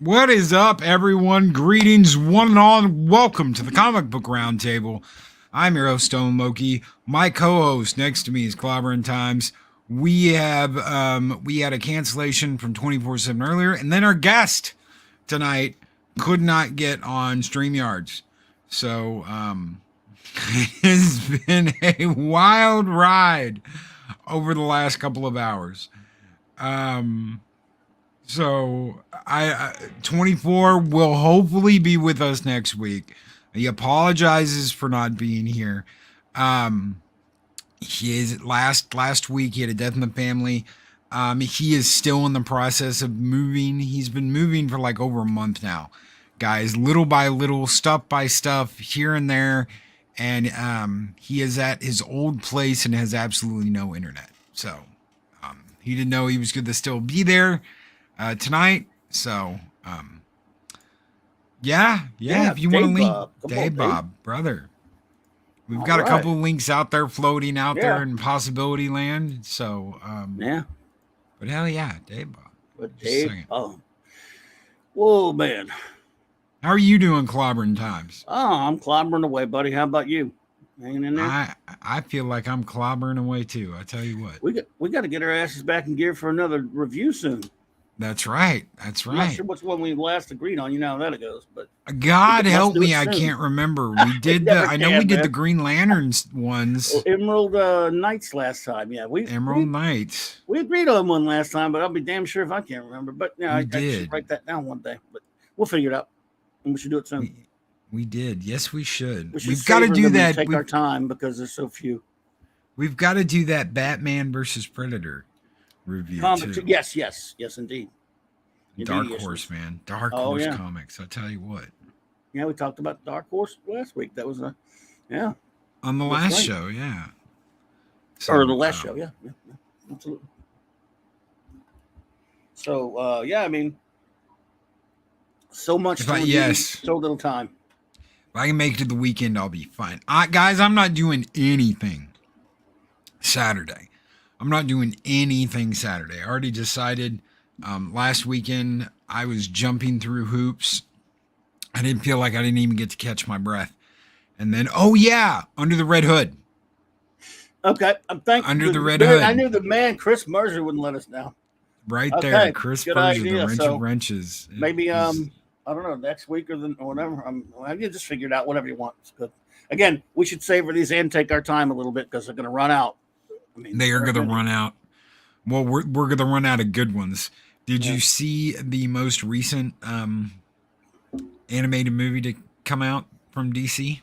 What is up, everyone? Greetings, one and all, and welcome to the Comic Book Roundtable. I'm your host, Stone Loki. My co-host next to me is Clobbering Times. We had a cancellation from 24/7 earlier, and then our guest tonight could not get on StreamYards. So it has been a wild ride over the last couple of hours. So I 24 will hopefully be with us next week. He apologizes for not being here. His last week he had a death in the family. He is still in the process of moving. He's been moving for like over a month now, guys. Little by little, stuff by stuff, here and there, and he is at his old place and has absolutely no internet. So he didn't know he was going to still be there tonight. So yeah, if you want to link Dave Bob, brother, we've got a couple of links out there floating out there in possibility land. So but hell yeah, Dave Bob. But Dave Bob. Whoa, man. How are you doing, Clobbering Times? Oh, I'm clobbering away, buddy. How about you? Hanging in there? I feel like I'm clobbering away too. I tell you what. We got to get our asses back in gear for another review soon. That's right. I'm not sure which one we last agreed on. You know how that goes, but God help me, I can't remember. We did I know we did the Green Lanterns ones. Well, Emerald Knights last time. Yeah, Emerald Knights. We agreed on one last time, but I'll be damn sure if I can't remember. But yeah, I should write that down one day. But we'll figure it out, and we should do it soon. We did. Yes, we should. We've got to do that. Take our time because there's so few. We've got to do that Batman versus Predator review too. Yes, indeed. Dark Horse, man. Dark Horse Comics. I tell you what. Yeah, we talked about Dark Horse last week. That was on the last show, yeah. So, or the last show, yeah, absolutely. So I mean, so much time, so little time. If I can make it to the weekend, I'll be fine. Guys, I'm not doing anything Saturday. I already decided. Last weekend, I was jumping through hoops. I didn't feel like I didn't even get to catch my breath. And then, Under the Red Hood. Okay, I'm thankful. Under the Red Hood. I knew the man, Chris Mercer, wouldn't let us down. Right there, Chris Mercer, the wrench of wrenches. Maybe, I don't know, next week or whatever. You just figure it out, whatever you want. It's good. Again, we should savor these and take our time a little bit because they're going to run out. They are going to run out. Well, we're going to run out of good ones. Did you see the most recent animated movie to come out from DC?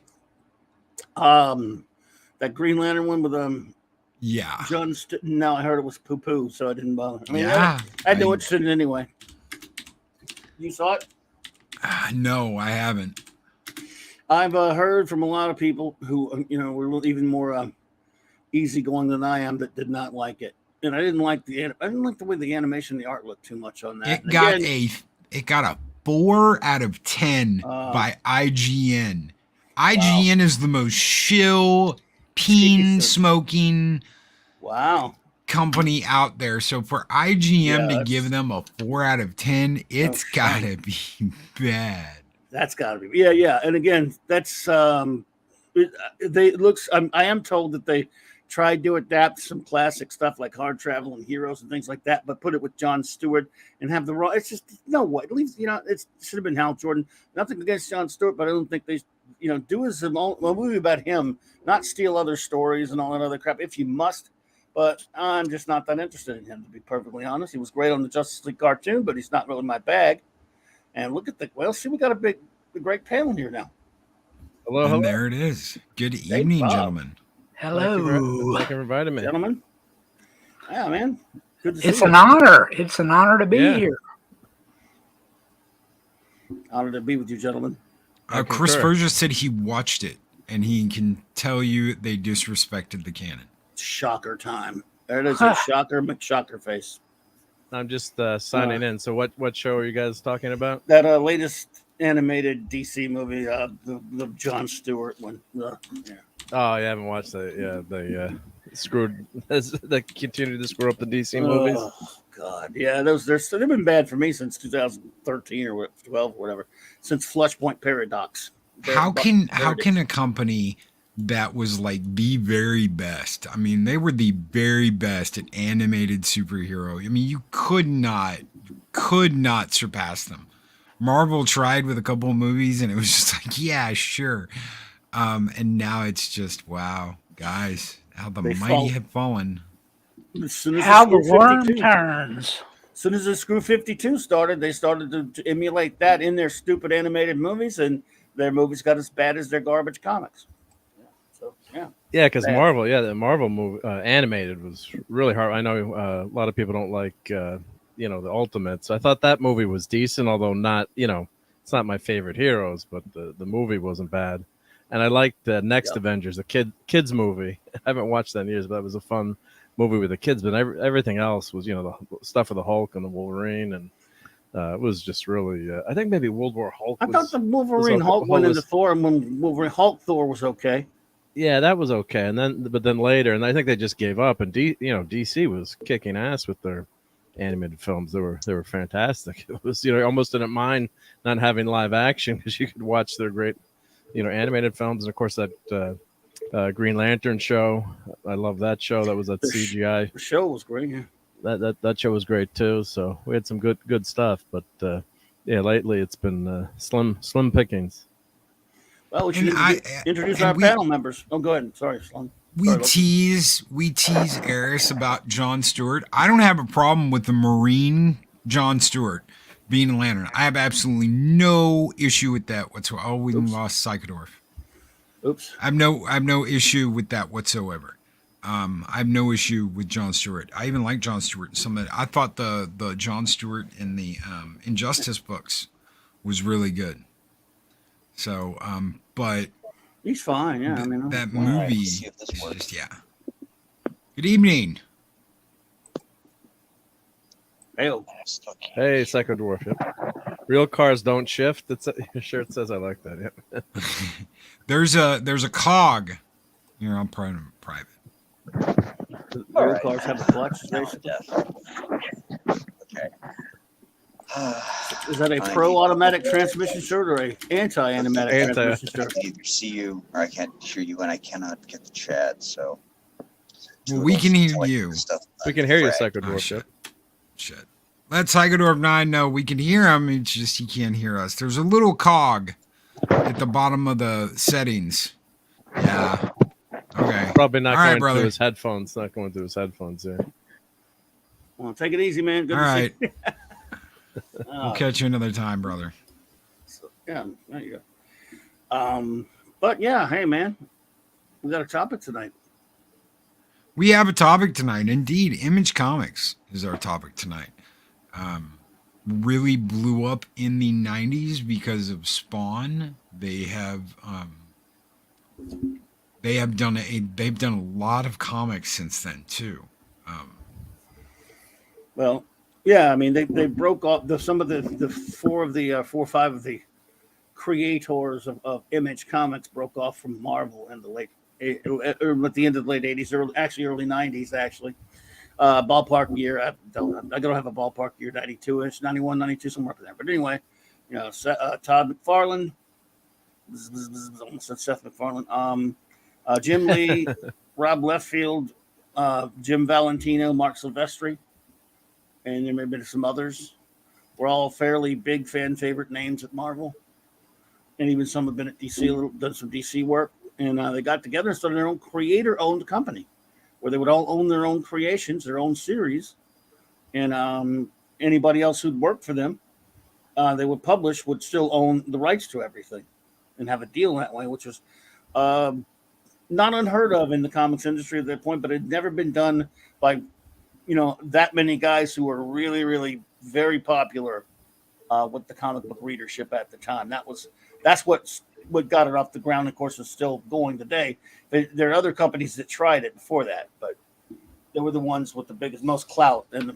That Green Lantern one with John no, I heard it was poo-poo, so I didn't bother. I had no interest in it anyway. You saw it? No, I haven't. I've heard from a lot of people who were even more easygoing than I am that did not like it. And I didn't like the way the animation, the art looked too much on that. It got a 4 out of 10 by IGN. IGN is the most shill, peen smoking company out there. So for IGN to give them a 4 out of 10, it's gotta be bad. That's gotta be. Yeah. And again, that's I am told that they tried to adapt some classic stuff like Hard Travel and Heroes and things like that, but put it with Jon Stewart and have the raw. It's just no way. At least it should have been Hal Jordan. Nothing against Jon Stewart, but I don't think they do as a movie about him, not steal other stories and all that other crap if you must. But I'm just not that interested in him, to be perfectly honest. He was great on the Justice League cartoon, but he's not really my bag. And look at we got a great panel here now. Hello. And there it is. Good evening, gentlemen. Hello. Thank you for inviting me. Gentlemen. Yeah, man. Good to see you. It's an honor. It's an honor to be here. Honor to be with you, gentlemen. Chris Berger said he watched it, and he can tell you they disrespected the canon. Shocker time. There it is. A shocker McShocker face. I'm just signing in. So what show are you guys talking about? That latest animated DC movie, the Jon Stewart one. Oh, I haven't watched that. Yeah, they screwed. They continue to screw up the DC movies. God, yeah, they've been bad for me since 2013 or 12 or whatever, since Flashpoint Paradox. How can a company that was like the very best? I mean, they were the very best at animated superhero. I mean, you could not surpass them. Marvel tried with a couple of movies, and it was just like, yeah, sure. And now it's just wow, guys, how the mighty have fallen. As soon as How the Screw worm 52 turns. As soon as the Screw 52 started, they started to emulate that in their stupid animated movies, and their movies got as bad as their garbage comics. Yeah. So, yeah. Yeah, because Bad. Marvel, the Marvel movie animated was really hard. I know a lot of people don't like, the Ultimates. I thought that movie was decent, although not, it's not my favorite heroes, but the movie wasn't bad. And I liked the next Avengers, the kids movie. I haven't watched that in years, but that was a fun movie with the kids. But everything else was, the stuff with the Hulk and the Wolverine, and it was just really. I think maybe World War Hulk. I thought the Wolverine Hulk went into Thor, and when Wolverine Hulk Thor was okay. Yeah, that was okay, but then later, and I think they just gave up. And DC was kicking ass with their animated films. They were fantastic. It was almost didn't mind not having live action because you could watch their great animated films, and of course that Green Lantern show. I love that show. That was that CGI. The show was great. Yeah. That show was great too. So we had some good stuff, but lately it's been slim pickings. Well, we should introduce our panel members. Oh, go ahead. Sorry, Slum. We tease Eris about John Stewart. I don't have a problem with the Marine John Stewart being a Lantern. I have absolutely no issue with that whatsoever. Oh, we lost Psychodorf. Oops. I have no issue with that whatsoever. I have no issue with John Stewart. I even like John Stewart. I thought the John Stewart in the Injustice books was really good. So, but he's fine. Yeah, that movie is just Good evening. Hey, Psycho Dwarf. Yep. Real cars don't shift. Your shirt says I like that. Yep. There's a cog. Here, I'm private. Real cars have a clutch. Okay. Is that a pro-automatic transmission shirt or a anti-automatic transmission shirt? I can either see you or I can't hear you, and I cannot get the chat. So we can hear you. We can hear you, Psycho Dwarf. Shit. Let Psychodorf 9 know we can hear him. It's just he can't hear us. There's a little cog at the bottom of the settings. Yeah. Okay. Probably not going through his headphones. Not going through his headphones. Yeah. Well, take it easy, man. Good All to right. see you. We'll catch you another time, brother. So, yeah, there you go. But yeah, hey, man, we got a topic tonight. We have a topic tonight. Indeed, Image Comics is our topic tonight. Really blew up in the 90s because of Spawn. They've done a lot of comics since then too. Well, yeah, I mean they broke off some of the four or five of the creators of Image Comics broke off from Marvel in the late at the end of the late 80s, early 90s actually. Ballpark year, I don't have a ballpark year, 92-ish, 91, 92, somewhere up there. But anyway, Todd McFarlane, almost said Seth MacFarlane, Jim Lee, Rob Leftfield, Jim Valentino, Mark Silvestri, and there may have been some others. We're all fairly big fan favorite names at Marvel. And even some have been at DC, done some DC work. And they got together and started their own creator-owned company where they would all own their own creations, their own series. And anybody else who'd work for them, they would publish, would still own the rights to everything and have a deal that way, which was not unheard of in the comics industry at that point, but it had never been done by, that many guys who were really, really very popular with the comic book readership at the time. That's what got it off the ground. Of course, is still going today. There are other companies that tried it before that, but they were the ones with the biggest, most clout. And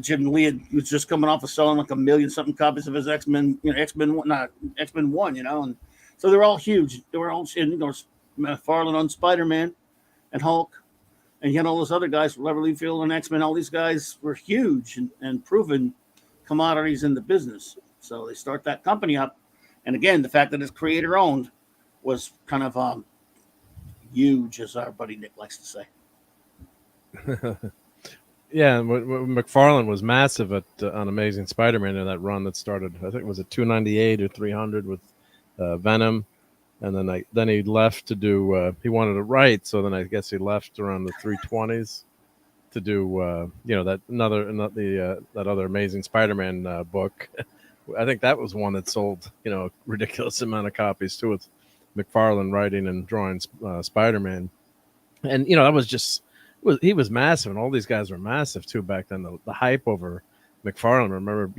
Jim Lee was just coming off of selling like 1 million something copies of his X-Men, X-Men 1, and so they're all huge. They were all McFarlane on Spider-Man and Hulk, And you had all those other guys, Lever Field and X-Men, all these guys were huge and proven commodities in the business. So they start that company up. And again, the fact that it's creator owned was kind of huge, as our buddy Nick likes to say. Yeah, McFarlane was massive on Amazing Spider-Man in that run that started, I think it was at 298 or 300 with Venom. And then he left to do, he wanted to write, so then I guess he left around the 320s to do, that other Amazing Spider-Man book. I think that was one that sold, a ridiculous amount of copies too, with McFarlane writing and drawing Spider-Man. And, that was just, he was massive, and all these guys were massive too back then. The hype over McFarlane, remember,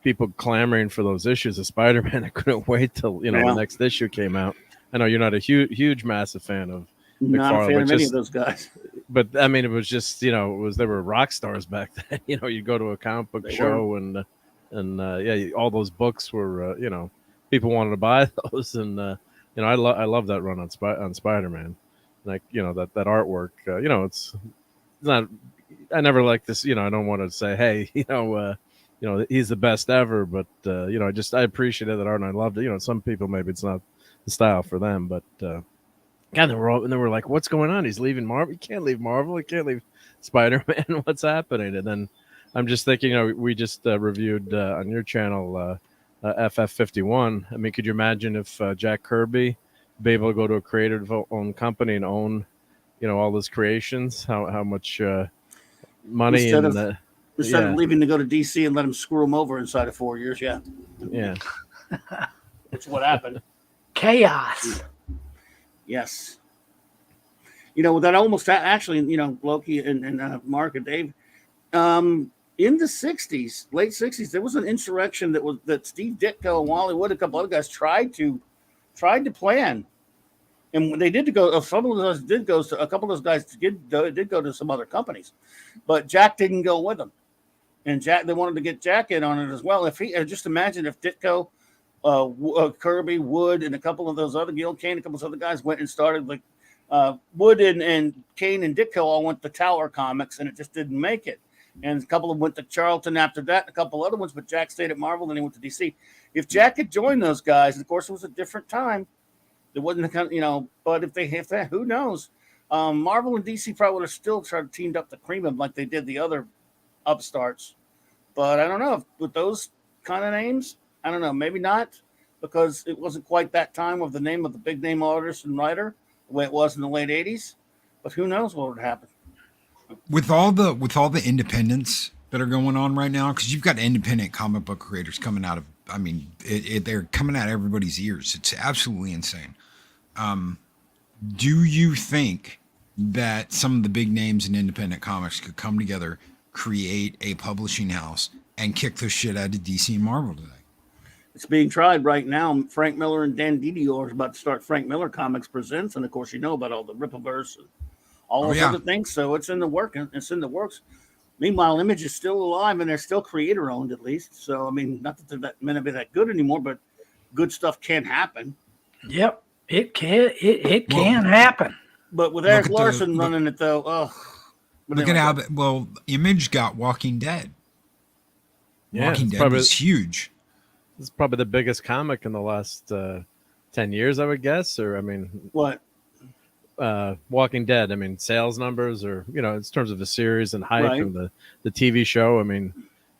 people clamoring for those issues of Spider-Man. I couldn't wait till the next issue came out. I know you're not a huge massive fan of McFarlane. Not a fan of any of those guys. But I mean, it was just they were rock stars back then. You go to a comic book show and all those books were people wanted to buy those, and I love that run on Spider-Man, like that artwork. It's not. I never liked this. I don't want to say, hey, he's the best ever, but I appreciated that art and I loved it. Some people maybe it's not the style for them, but God, they were like, what's going on? He's leaving Marvel. He can't leave Marvel. He can't leave Spider-Man. What's happening? And then I'm just thinking, we just reviewed on your channel FF51. I mean, could you imagine if Jack Kirby be able to go to a creator-owned company and own, all his creations? How much money Instead of leaving to go to DC and let him screw him over inside of 4 years, yeah. That's what happened. Chaos. Yes. That almost actually, Loki and Mark and Dave, in the 60s, late 60s, there was an insurrection that Steve Ditko and Wally Wood, a couple other guys tried to plan. And when they did go, some of those did go. A couple of those guys did go to some other companies, but Jack didn't go with them. And they wanted to get Jack in on it as well. If he just imagine if Ditko, Kirby, Wood, and a couple of those other Gil Kane, a couple of other guys went and started like Wood and Kane and Ditko all went to Tower Comics, and it just didn't make it. And a couple of them went to Charlton after that, a couple other ones, but Jack stayed at Marvel, then he went to DC. If Jack had joined those guys, and of course it was a different time. It wasn't but if they who knows? Marvel and DC probably would have still teamed up to cream them like they did the other upstarts. But I don't know with those kind of names. I don't know, maybe not, because it wasn't quite that time of the name of the big name artist and writer the way it was in the late '80s. But who knows what would happen? With all the independents that are going on right now, because you've got independent comic book creators coming out of. I mean, they're coming out of everybody's ears. It's absolutely insane. Do you think that some of the big names in independent comics could come together, create a publishing house, and kick the shit out of DC and Marvel today? It's being tried right now. Frank Miller and Dan Didio are about to start Frank Miller Comics Presents, and of course, about all the Rippaverse and all those other things. So it's in the work. It's in the works. Meanwhile, Image is still alive, and they're still creator owned at least. So I mean, not that they're that may not be that good anymore, but good stuff can happen. Yep. It can happen. But with Eric Larson running it, though, look at how Image got Walking Dead. Yeah, Walking Dead was huge. This is probably the biggest comic in the last 10 years, I would guess. Or I mean, what? Walking Dead. I mean, sales numbers, or in terms of the series and hype and the TV show. I mean,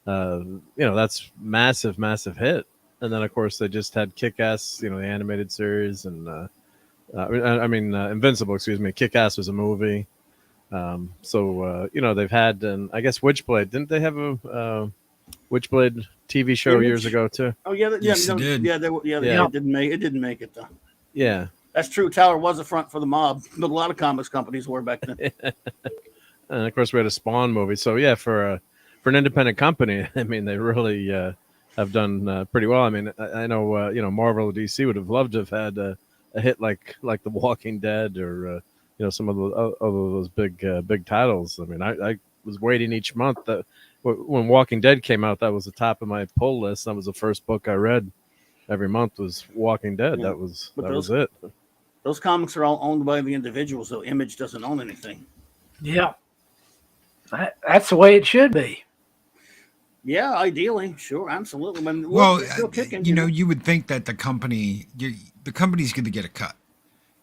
that's massive hit. And then, of course, they just had Kick-Ass, the animated series, and Invincible. Excuse me, Kick-Ass was a movie. They've had, and I guess Witchblade. Didn't they have a Witchblade TV show years ago too? Oh yeah, yes, it did. It didn't make it though. Yeah, that's true. Tower was a front for the mob, but a lot of comics companies were back then. And of course, we had a Spawn movie. So yeah, for an independent company, I mean, they really have done pretty well. I mean, I know Marvel or DC would have loved to have had a hit like The Walking Dead or some of those big titles. I mean, I was waiting each month that when Walking Dead came out, that was the top of my pull list. That was the first book I read every month was Walking Dead. Yeah. That was it. Those comics are all owned by the individuals, so Image doesn't own anything. Yeah. That's the way it should be. Yeah, ideally, sure, absolutely. I mean, Well, they're still kicking. you would think that the company's going to get a cut.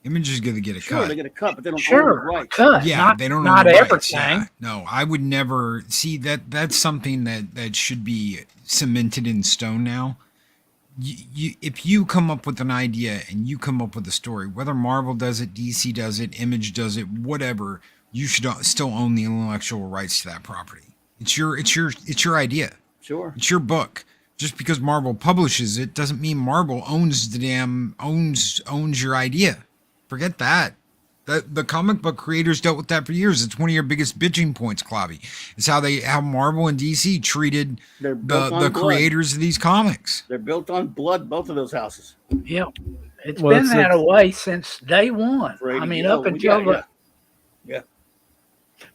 Image is going to get a Sure, cut. they get a cut, but they don't own the Sure. rights. Cut. Yeah, not, they don't not own the rights. everything. Yeah. No, I would never see that. That's something that should be cemented in stone now. If you come up with an idea and you come up with a story, whether Marvel does it, DC does it, Image does it, whatever, you should still own the intellectual rights to that property. It's your idea. Sure. It's your book. Just because Marvel publishes it doesn't mean Marvel owns your idea. Forget that. The comic book creators dealt with that for years. It's one of your biggest bitching points, Clobby. It's how Marvel and DC treated They're built on the blood. creators of these comics. They're built on blood, both of those houses. Yep. It's Well, been that way since day one. For 80 I mean, years. up until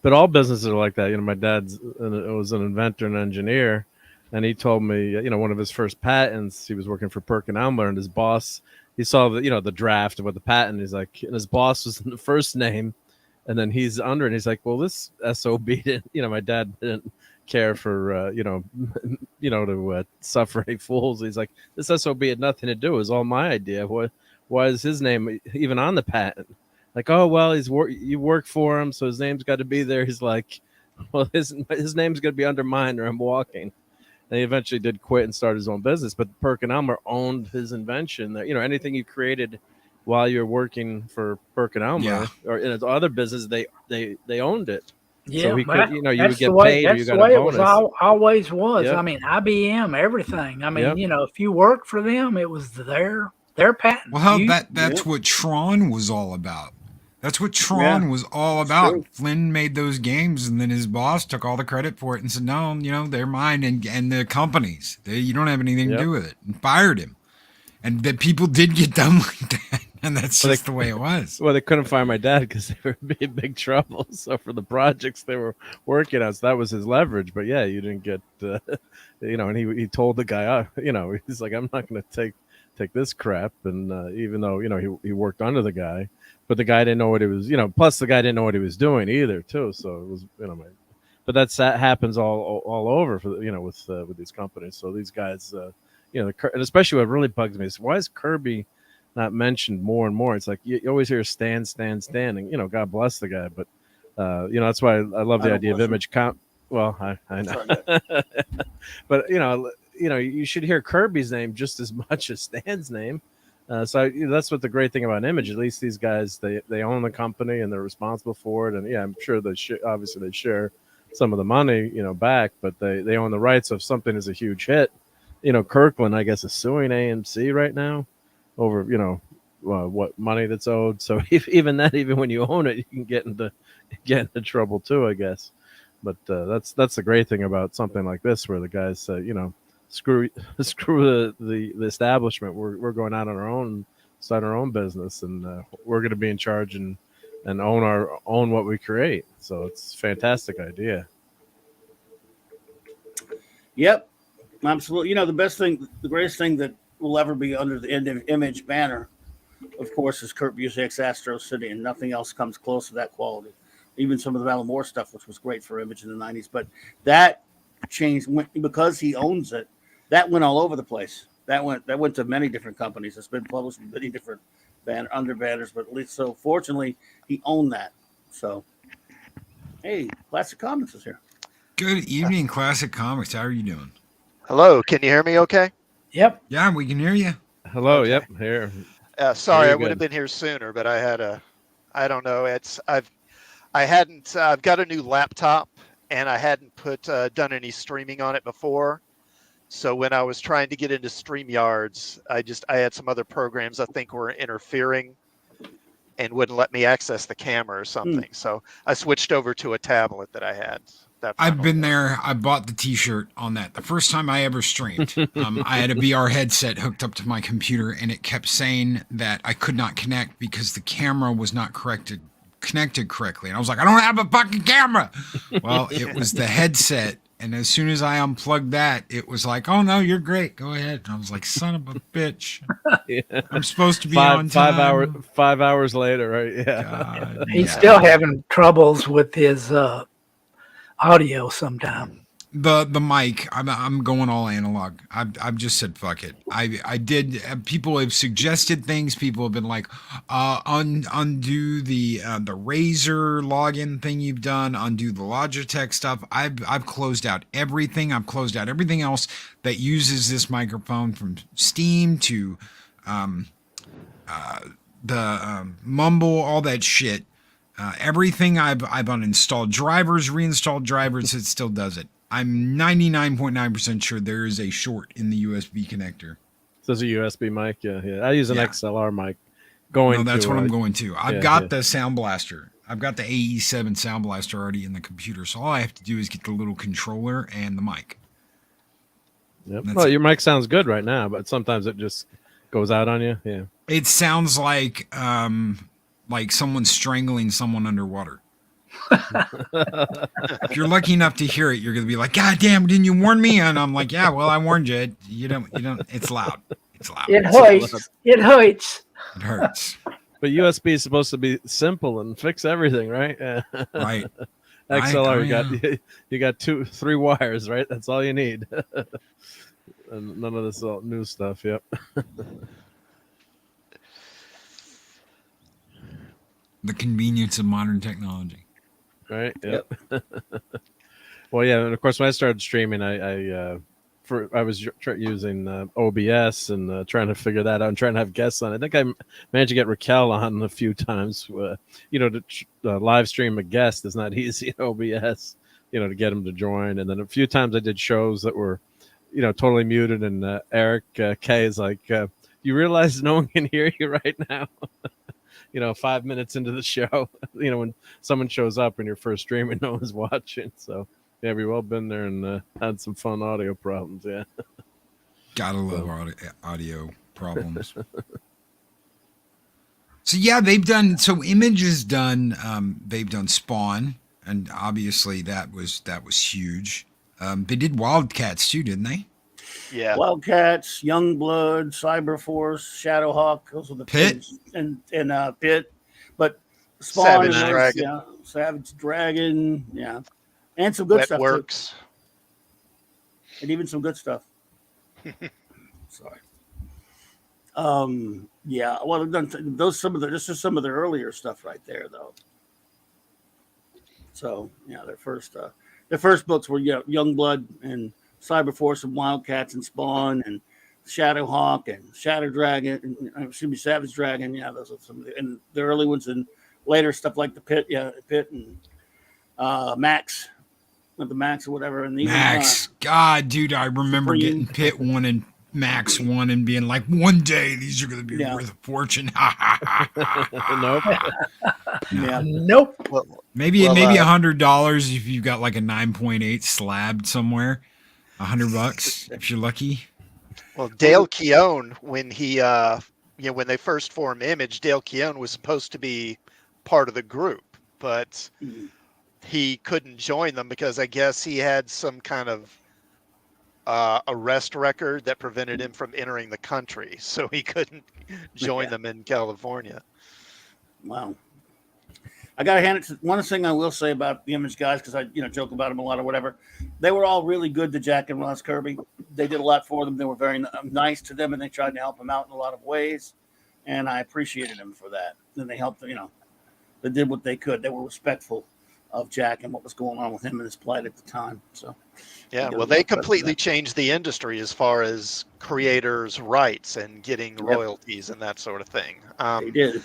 But all businesses are like that. You know, my dad's was an inventor and engineer, and he told me, you know, one of his first patents, he was working for Perkin-Elmer, and his boss, he saw the draft of what the patent. He's like, and his boss was in the first name, and then he's under, and he's like, well, this SOB didn't. You know, my dad didn't care for to suffer any fools. He's like, this SOB had nothing to do. It was all my idea. Why is his name even on the patent? Like, oh well, you work for him, so his name's got to be there. He's like, well, his name's going to be under mine, or I'm walking. And he eventually did quit and start his own business. But Perkin-Elmer owned his invention. That anything you created while you're working for Perkin-Elmer or in other business, they owned it. yeah, So he but could, you would that's get the way, paid or that's you the got way a it was bonus. always was. Yep. I mean, IBM, everything. I mean, Yep. if you worked for them, it was their patent. Well, You- that's what Tron was all about. That's what Tron was all It's about. true. Flynn made those games, and then his boss took all the credit for it and said, "No, they're mine." And the companies, you don't have anything to Yep. do with it, and fired him. And that people did get done like that, and that's Well, just the way it was. Well, they couldn't fire my dad because they were in big trouble. So for the projects they were working on, so that was his leverage. But yeah, you didn't get, and he told the guy, he's like, I'm not going to take this crap. And even though he worked under the guy, but the guy didn't know what he was, Plus the guy didn't know what he was doing either, too. So it was, but that happens all over for with these companies. So these guys, and especially what really bugs me is why is Kirby not mentioned more and more? It's like you always hear Stan, and God bless the guy, but that's why I love the I don't idea of bless him. Image Comp. Well, I know, Sorry, but you should hear Kirby's name just as much as Stan's name. So that's what the great thing about Image. At least these guys they own the company and they're responsible for it. And yeah, I'm sure obviously they share some of the money back, but they own the rights. If something is a huge hit, Kirkland I guess is suing AMC right now over what money that's owed. So even when you own it, you can get into trouble too, I guess. But that's the great thing about something like this, where the guys say, screw the establishment. We're going out on our own, start our own business, and we're going to be in charge and own what we create. So it's a fantastic idea. Yep, absolutely. The greatest thing that will ever be under the Image banner, of course, is Kurt Busiek's Astro City, and nothing else comes close to that quality. Even some of the Alan Moore stuff, which was great for Image in the 90s, but that changed because he owns it. That went all over the place. That went to many different companies. It's been published in many different under banners, but at least so fortunately he owned that. So, hey, Classic Comics is here. Good evening, Classic Comics. How are you doing? Hello, can you hear me okay? Yep. Yeah, we can hear you. Hello. Okay. Yep. Here. Sorry, Very I would have good. been here sooner, but I don't know. I've got a new laptop and I hadn't done any streaming on it before. So when I was trying to get into StreamYards, I had some other programs I think were interfering and wouldn't let me access the camera or something. So I switched over to a tablet that I had. I've been there. I bought the T-shirt on that. The first time I ever streamed, I had a VR headset hooked up to my computer, and it kept saying that I could not connect because the camera was not connected correctly. And I was like, I don't have a fucking camera. Well, it was the headset And as soon as I unplugged that, it was like, "Oh no, you're great. Go ahead." And I was like, "Son of a bitch! Yeah. I'm supposed to be on time." 5 hours later, right? Yeah. God, He's yeah. still having troubles with his audio sometimes. The mic. I'm going all analog. I've just said fuck it. I did. People have suggested things. People have been like, undo the Razer login thing you've done. Undo the Logitech stuff. I've closed out everything. I've closed out everything else that uses this microphone, from Steam to Mumble, all that shit. Everything I've uninstalled drivers, reinstalled drivers. It still does it. I'm 99.9% sure there is a short in the USB connector. So it's a USB mic. Yeah. I use an Yeah. XLR mic. No, that's what I'm going to. I've got yeah. the Sound Blaster. I've got the AE7 Sound Blaster already in the computer. So all I have to do is get the little controller and the mic. Yep. That's Well, it. your mic sounds good right now, but sometimes it just goes out on you. Yeah. It sounds like someone's strangling someone underwater. If you're lucky enough to hear it, you're going to be like, "God damn, didn't you warn me?" And I'm like, "Yeah, well, I warned you. You don't, it's loud. It's loud. It hurts. It hurts. It hurts." But USB is supposed to be simple and fix everything, right? Right. XLR, you got 3 wires, right? That's all you need. And none of this new stuff. Yep. The convenience of modern technology. Right. Yep. Well, yeah, and of course, when I started streaming, I was using OBS and trying to figure that out and trying to have guests on. I think I managed to get Raquel on a few times. To live stream a guest is not easy in OBS. To get him to join, and then a few times I did shows that were, totally muted. And Eric K is like, "You realize no one can hear you right now." 5 minutes into the show, when someone shows up and you're first streaming, no one's watching. So yeah, we've all been there and had some fun audio problems. Yeah. Gotta love audio problems. So yeah, Image has done, they've done Spawn, and obviously that was huge. They did Wildcats too, didn't they? Yeah. Wildcats, Youngblood, Cyberforce, Shadowhawk. Those are the Pit? things. And Pit, but Spawn, Savage and Dragon. yeah, Savage Dragon, yeah, and some good Wet stuff Works. too, and even some good stuff. Sorry. Yeah. Well, they've done this is some of their earlier stuff right there, though. So yeah, their first books were Youngblood and Cyberforce and Wildcats and Spawn and Shadowhawk and Shadow Dragon, and Savage Dragon. Yeah, those are some of and the early ones, and later stuff like the Pit and Max, with the Max or whatever. And even, Max. God, dude, I remember Supreme. getting Pit 1 and Max 1 and being like, one day these are going to be worth a fortune. Nope. yeah, Nope. Maybe Well, $100 if you've got like a 9.8 slabbed somewhere. $100 if you're lucky. Well, Dale Keown, when he, when they first formed Image, Dale Keown was supposed to be part of the group, but he couldn't join them because I guess he had some kind of arrest record that prevented him from entering the country, so he couldn't join them in California. wow. I got to hand it to one thing I will say about the Image guys, because I joke about them a lot or whatever. They were all really good to Jack and Ross Kirby. They did a lot for them. They were very nice to them, and they tried to help them out in a lot of ways. And I appreciated them for that. And they helped them, they did what they could. They were respectful of Jack and what was going on with him and his plight at the time. So Yeah, well, they completely changed the industry as far as creators' rights and getting royalties and that sort of thing. they did.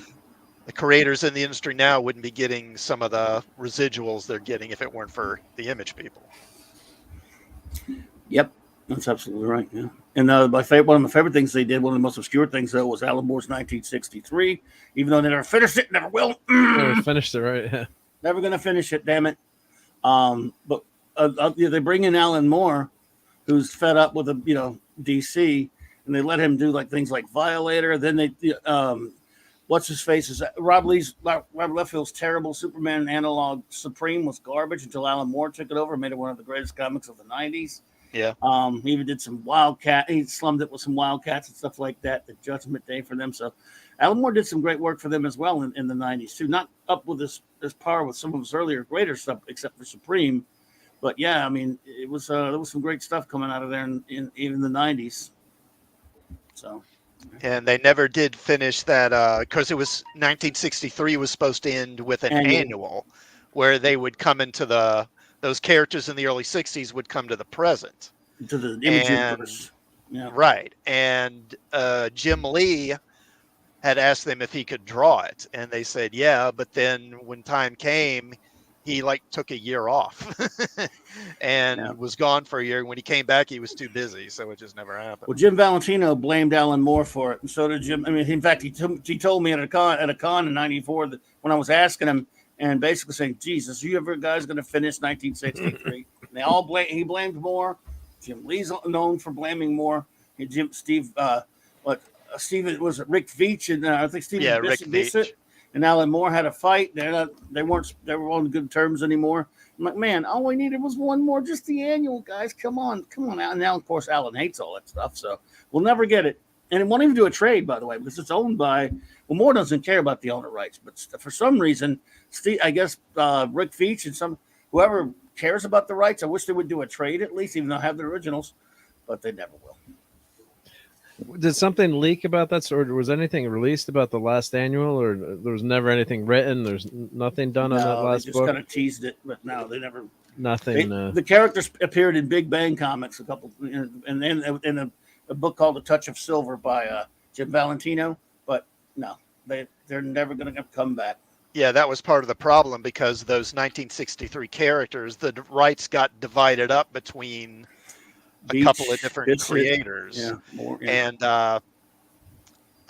The creators in the industry now wouldn't be getting some of the residuals they're getting if it weren't for the Image people. Yep, that's absolutely right. Yeah, and one of my favorite things they did, one of the most obscure things though, was Alan Moore's 1963. Even though they never finished it, never will. Yeah, finished it, right? Yeah. Never gonna finish it, damn it. But they bring in Alan Moore, who's fed up with DC, and they let him do like things like Violator. Then what's his face is Robert Liefeld's terrible Superman analog Supreme was garbage until Alan Moore took it over and made it one of the greatest comics of the 90s. Yeah. He even did some Wildcat. He slummed it with some Wildcats and stuff like that. The Judgment Day for them. So Alan Moore did some great work for them as well in the 90s too. Not up with his par with some of his earlier greater stuff, except for Supreme. But yeah, I mean, it was there was some great stuff coming out of there in even the 90s. So. And they never did finish that because it was 1963 was supposed to end with an annual where they would come into those characters in the early 60s would come to the present. To the Image universe. Yeah. Right. And Jim Lee had asked them if he could draw it. And they said, yeah. But then when time came, he took a year off and was gone for a year. When he came back, he was too busy. So it just never happened. Well, Jim Valentino blamed Alan Moore for it. And so did Jim. I mean, in fact, he told me at a con in 94 that when I was asking him and basically saying, Jesus, you ever guys going to finish 1963? And they all he blamed Moore. Jim Lee's known for blaming Moore. And Steve was it Rick Veitch and I think Steve Rick Veitch. And Alan Moore had a fight. They were on good terms anymore. I'm like, man, all we needed was one more, just the annual, guys. Come on out. And now, of course, Alan hates all that stuff, so we'll never get it. And it won't even do a trade, by the way, because it's owned by. Well, Moore doesn't care about the owner rights, but for some reason, Rick Veitch and whoever cares about the rights. I wish they would do a trade at least, even though I have the originals, but they never will. Did something leak about that, or was anything released about the last annual, or there was never anything written? There's nothing done on that last book? They just kind of teased it, but no, they never. Nothing. The characters appeared in Big Bang Comics a couple, and then in a book called The Touch of Silver by Jim Valentino, but no, they're never going to come back. Yeah, that was part of the problem because those 1963 characters, the rights got divided up between a couple of different creators. And I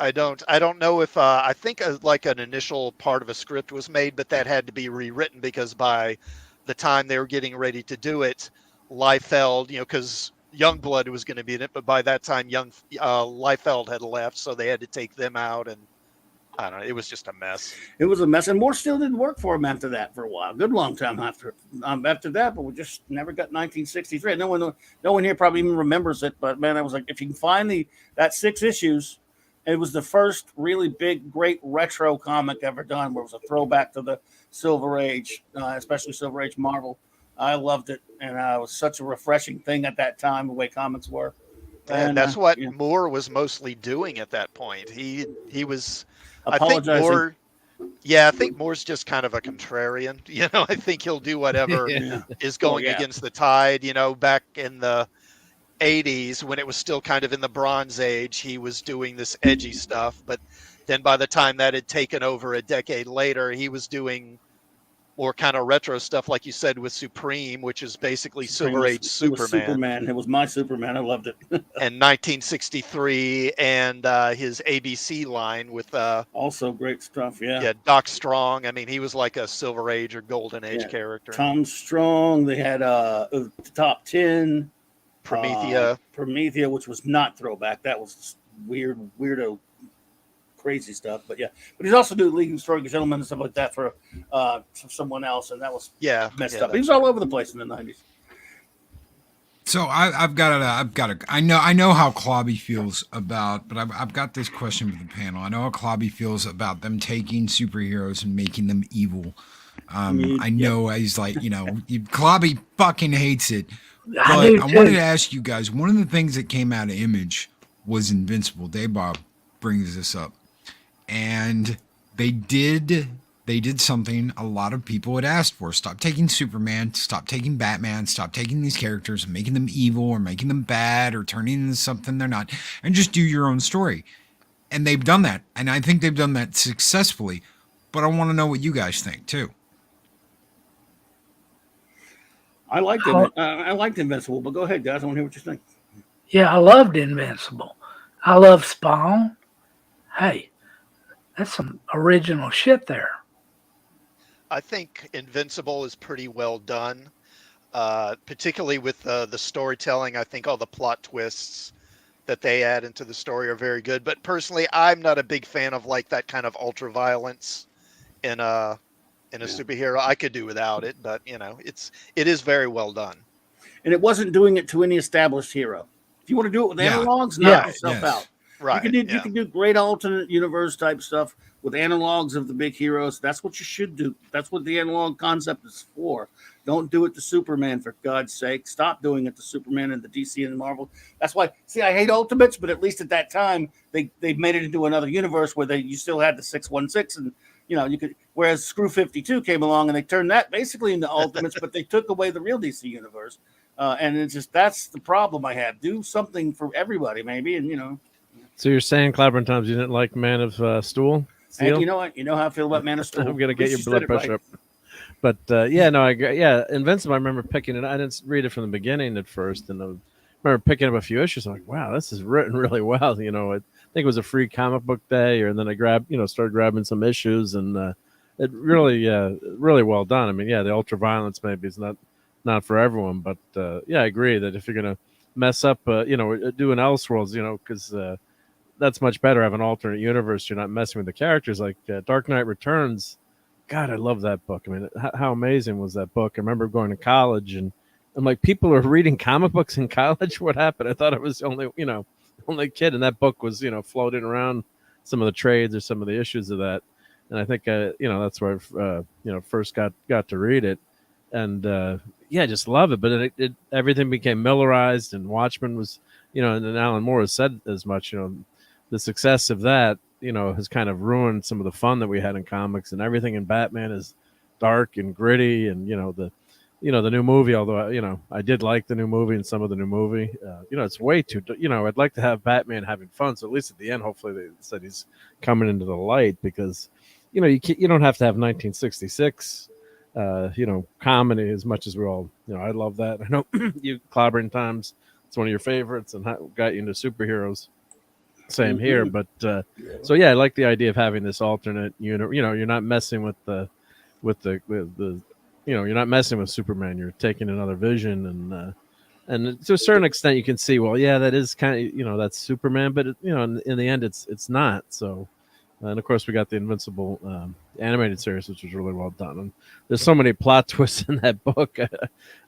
don't know if I think an initial part of a script was made, but that had to be rewritten because by the time they were getting ready to do it, Liefeld, because Youngblood was going to be in it, but by that time Liefeld had left, so they had to take them out, and I don't know, it was just a mess. It was a mess, and Moore still didn't work for him after that for a while. Good long time after that, but we just never got 1963. No one here probably even remembers it, but man, I was like, if you can find that 6 issues, it was the first really big, great retro comic ever done, where it was a throwback to the Silver Age, especially Silver Age Marvel. I loved it, and it was such a refreshing thing at that time, the way comics were. And that's what Moore was mostly doing at that point. He was. Apologizing. I think Moore's just kind of a contrarian. I think he'll do whatever is going against the tide. Back in the 80s when it was still kind of in the Bronze Age, he was doing this edgy stuff. But then by the time that had taken over a decade later, he was doing more kind of retro stuff, like you said, with Supreme, which is basically Silver Age Superman. It was my Superman. I loved it. And 1963 and his ABC line with also great stuff. Yeah, Doc Strong. I mean, he was like a Silver Age or Golden Age character. Tom Strong. They had Top 10. Promethea, which was not throwback. That was weirdo, crazy stuff. But he's also doing League of Extraordinary Gentlemen and stuff like that for someone else, and that was messed up. He was all over the place in the 90s. So I've got I know how Clobby feels about, but I've got this question for the panel. I know how Clobby feels about them taking superheroes and making them evil. I know he's like, Clobby fucking hates it. But I wanted to ask you guys, one of the things that came out of Image was Invincible. Dave Bob brings this up. And they did something a lot of people had asked for. Stop taking Superman, stop taking Batman, stop taking these characters and making them evil or making them bad or turning into something they're not, and just do your own story. And they've done that. And I think they've done that successfully. But I want to know what you guys think too. I liked Invincible, but go ahead, guys. I want to hear what you think. Yeah, I loved Invincible. I love Spawn. Hey, that's some original shit there. I think Invincible is pretty well done, particularly with the storytelling. I think all the plot twists that they add into the story are very good. But personally, I'm not a big fan of like that kind of ultra violence in a superhero. I could do without it, but it is very well done. And it wasn't doing it to any established hero. If you want to do it with Yeah. analogs, Yeah. knock yourself Yes. out. Right. You can do great alternate universe type stuff with analogs of the big heroes. That's what you should do. That's what the analog concept is for. Don't do it to Superman, for God's sake. Stop doing it to Superman and the DC and the Marvel. That's why. See, I hate Ultimates, but at least at that time they made it into another universe where you still had the 616 and you could. Whereas Screw 52 came along and they turned that basically into Ultimates, but they took away the real DC universe. And it's just that's the problem I have. Do something for everybody, maybe, and So you're saying, Clobber Times, you didn't like Man of Steel? And you know what? You know how I feel about Man of Steel. I'm gonna get At your least you blood said it pressure right. up. But yeah, no, I agree. Yeah, Invincible. I remember picking it. I didn't read it from the beginning at first, and I remember picking up a few issues. I'm like, wow, this is written really well. I think it was a free comic book day, and then I started grabbing some issues, and it really well done. I mean, yeah, the ultra violence maybe is not for everyone, but yeah, I agree that if you're gonna mess up, do an Elseworlds, because that's much better. Have an alternate universe. You're not messing with the characters like Dark Knight Returns. God, I love that book. I mean, how amazing was that book? I remember going to college and I'm like, people are reading comic books in college. What happened? I thought it was only kid, and that book was floating around some of the trades or some of the issues of that. And I think that's where I first got to read it, and yeah, just love it. But everything became Millerized, and Watchmen was and then Alan Moore has said as much. The success of that has kind of ruined some of the fun that we had in comics, and everything in Batman is dark and gritty, and the new movie, although I did like the new movie and some of the new movie, it's way too I'd like to have Batman having fun, so at least at the end hopefully they said he's coming into the light, because you don't have to have 1966 comedy as much as we're all I love that. I know you, Clobbering Times, it's one of your favorites and got you into superheroes. Same here, but so yeah, I like the idea of having this alternate unit. You're not messing with the you're not messing with Superman. You're taking another vision, and to a certain extent, you can see, well, yeah, that is kind of that's Superman, but in the end, it's not. So, and of course, we got the Invincible animated series, which was really well done. And there's so many plot twists in that book.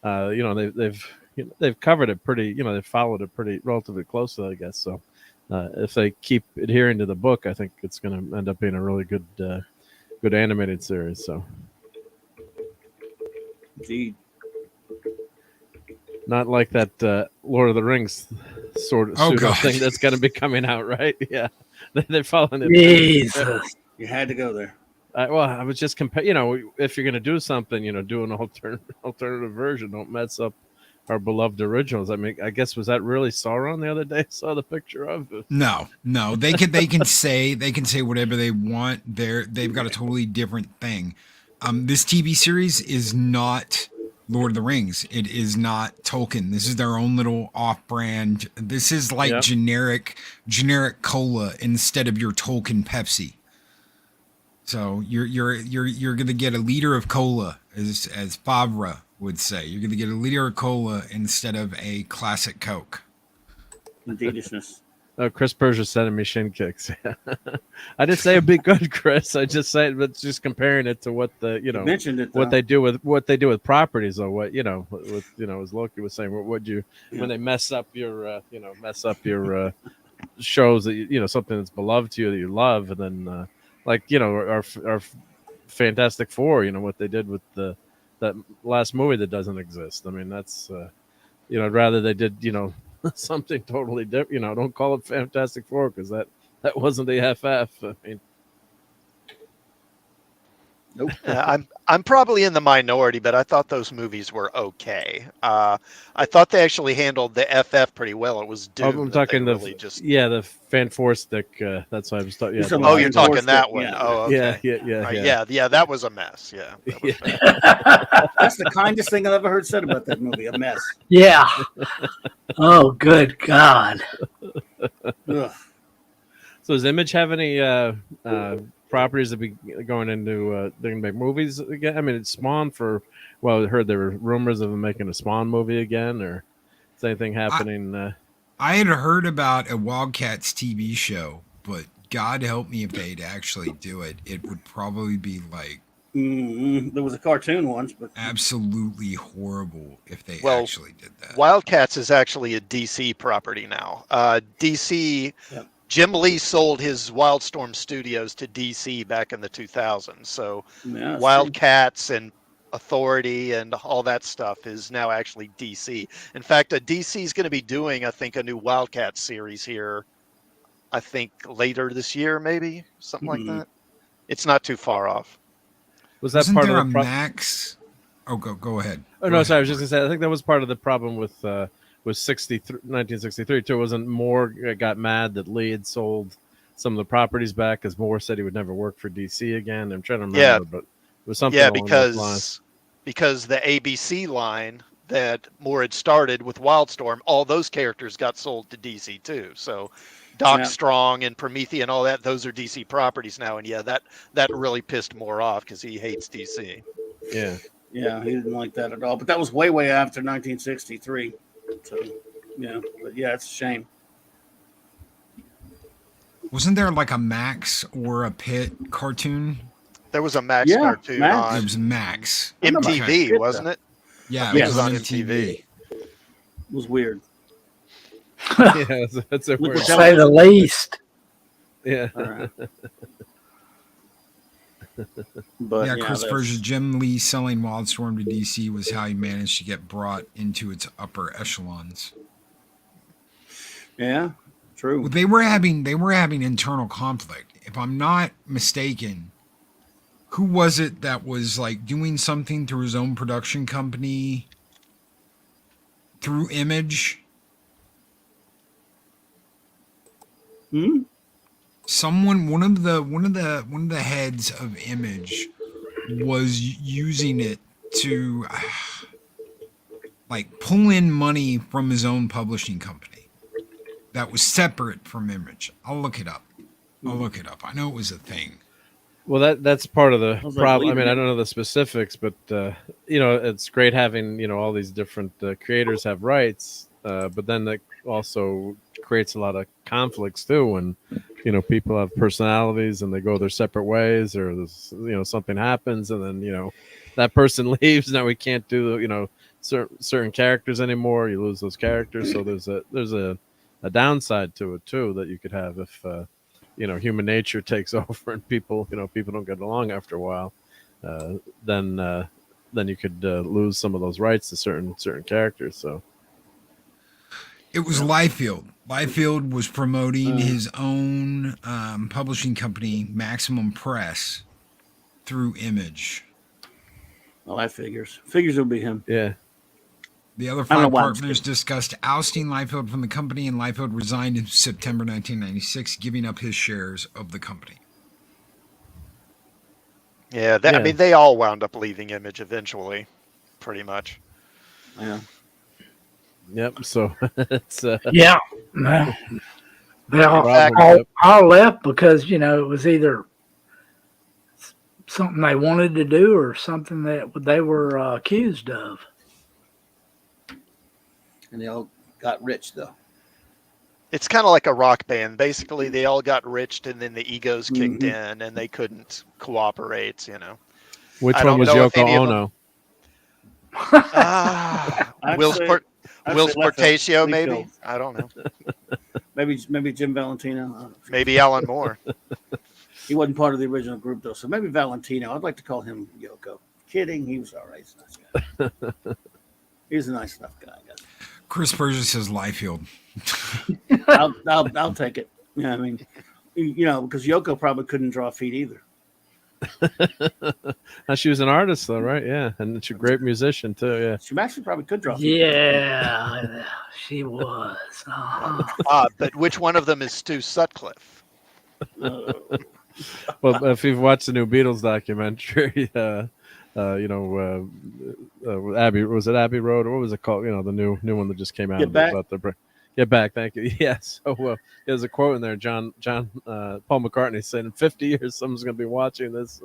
They've covered it pretty. They've followed it pretty relatively closely, I guess. So. If they keep adhering to the book, I think it's going to end up being a really good animated series. So, Indeed. not like that Lord of the Rings sort of pseudo thing that's going to be coming out, right? Yeah, they're following it. Jesus. You had to go there. Well, I was just comparing. If you're going to do something, do an alternative version. Don't mess up our beloved originals. I mean, I guess, was that really Sauron the other day? I saw the picture of it. No. They can say whatever they want. They've got a totally different thing. This TV series is not Lord of the Rings. It is not Tolkien. This is their own little off-brand. This is like generic cola instead of your Tolkien Pepsi. So you're gonna get a liter of cola, as Favre would say. You're gonna get a liter of cola instead of a classic Coke. Indeedishness. Oh, Chris Persia sending me shin kicks. I didn't say it'd be good, Chris. I just said, but just comparing it to what the You mentioned it. what they do with properties, or what as Loki was saying, what would you when they mess up your shows that something that's beloved to you that you love, and then our Fantastic Four, what they did with that last movie that doesn't exist. I mean, that's I'd rather they did something totally different. Don't call it Fantastic Four, because that wasn't the FF. I mean, Nope. I'm probably in the minority, but I thought those movies were okay. I thought they actually handled the FF pretty well. It was Doom. I'm talking the Fan Four Stick. That's why I was talking. You're Oh, you're talking Force that Stick, one. yeah. Oh, okay. Yeah. That was a mess. Yeah. That was bad. That's the kindest thing I've ever heard said about that movie. A mess. Yeah. Oh, good God. Ugh. So does Image have any properties that be going into they're gonna make movies again? I mean, it's Spawn I heard there were rumors of them making a Spawn movie again, or is anything happening? I had heard about a Wildcats TV show, but God help me if they'd actually do it. It would probably be like There was a cartoon once, but absolutely horrible if they Well, actually did that. Wildcats is actually a DC property now. DC, Yep. Jim Lee sold his Wildstorm Studios to DC back in the 2000s. So yeah, Wildcats and Authority and all that stuff is now actually DC. In fact, DC is going to be doing, I think, a new Wildcat series here. I think later this year, maybe something Mhm. like that. It's not too far off. Was that Wasn't part there of a the problem? Max? Oh, go ahead. Oh Go no, ahead, sorry. I was just Mark. gonna say. I think that was part of the problem with 1963 too. Wasn't Moore got mad that Lee had sold some of the properties back because Moore said he would never work for DC again. I'm trying to remember, Yeah. but it was something. Yeah, along those lines. because the ABC line that Moore had started with Wildstorm, all those characters got sold to DC too. So Doc Yeah. Strong and Promethea and all that, those are DC properties now. And yeah, that really pissed Moore off because he hates DC. Yeah. Yeah, he didn't like that at all. But that was way after 1963. So, yeah, but yeah, it's a shame. Wasn't there like a Max or a Pit cartoon? There was a Max Yeah, cartoon Max. It on was Max. I remember MTV, that. wasn't it? Yeah, Yeah, it was it on was on MTV. It was weird. Yeah, that's a Look weird. what To say the least. Yeah. All right. But Yeah, Chris that's- Berger's Jim Lee selling Wildstorm to DC was how he managed to get brought into its upper echelons. Yeah, true. Well, they were having internal conflict. If I'm not mistaken, who was it that was like doing something through his own production company through Image? Hmm? Someone, one of the heads of Image was using it to like pull in money from his own publishing company that was separate from Image. I'll look it up. I know it was a thing. Well, that's part of the was like problem. I leaving mean, I it. don't know the specifics, but it's great having all these different creators have rights, but then that also creates a lot of conflicts too. When people have personalities and they go their separate ways, or there's something happens, and then that person leaves. Now we can't do certain characters anymore. You lose those characters, so there's a downside to it too that you could have if. Human nature takes over and people don't get along after a while, then you could lose some of those rights to certain characters. So It was Liefeld. Liefeld was promoting his own publishing company, Maximum Press, through Image. Well, that figures. Figures it'll be him. yeah, The other I don't know five why I'm partners discussed ousting Liefeld from the company, and Liefeld resigned in September 1996, giving up his shares of the company. Yeah, I Yeah. mean, they all wound up leaving Image eventually, pretty much. Yeah. yep. So it's Yeah. No. They Problem, all yep. left because, it was either something they wanted to do or something that they were accused of. And they all got rich, though. It's kind of like a rock band. Basically, they all got rich, and then the egos kicked in, and they couldn't cooperate. which I one don't was know if Yoko any of Ono? Will say- Will say left Sportatio, field. maybe? Field. I don't know. Maybe Jim Valentino. Maybe Alan Moore. He wasn't part of the original group, though. So maybe Valentino. I'd like to call him Yoko. Kidding. He was all right. He's a nice guy. He's a nice enough guy, I guess. Chris Berger says Liefeld. I'll take it. Yeah, I mean, because Yoko probably couldn't draw feet either. She was an artist though, right? Yeah, and she's a great musician too. Yeah. She actually probably could draw feet. Yeah, she was. Uh-huh. But which one of them is Stu Sutcliffe? Well, if you've watched the new Beatles documentary, Abbey, was it Abbey Road, or what was it called? The new one that just came out. Get Back? About Get Back. Thank you. Yeah. So there's a quote in there. John Paul McCartney said, "In 50 years, someone's going to be watching this,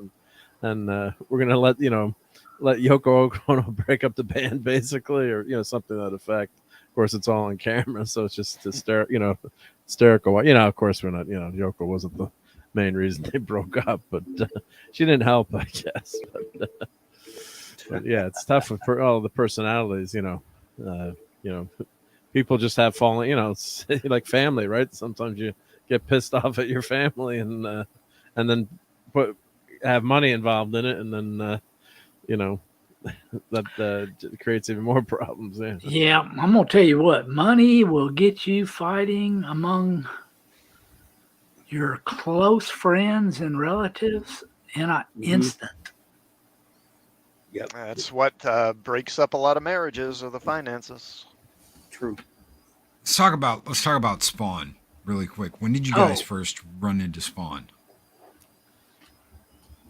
and we're going to let Yoko Ono break up the band, basically, or something to that effect." of course it's all on camera, so it's just hysterical. Of course we're not. Yoko wasn't the main reason they broke up, but she didn't help, I guess. But yeah, it's tough with all the personalities. People just have fallen. It's like family, right? Sometimes you get pissed off at your family, and then have money involved in it, and then that creates even more problems. Yeah, I'm gonna tell you what, money will get you fighting among your close friends and relatives in an instant. Yep. That's what breaks up a lot of marriages, or the finances. True. Let's talk about Spawn really quick. When did you guys first run into Spawn?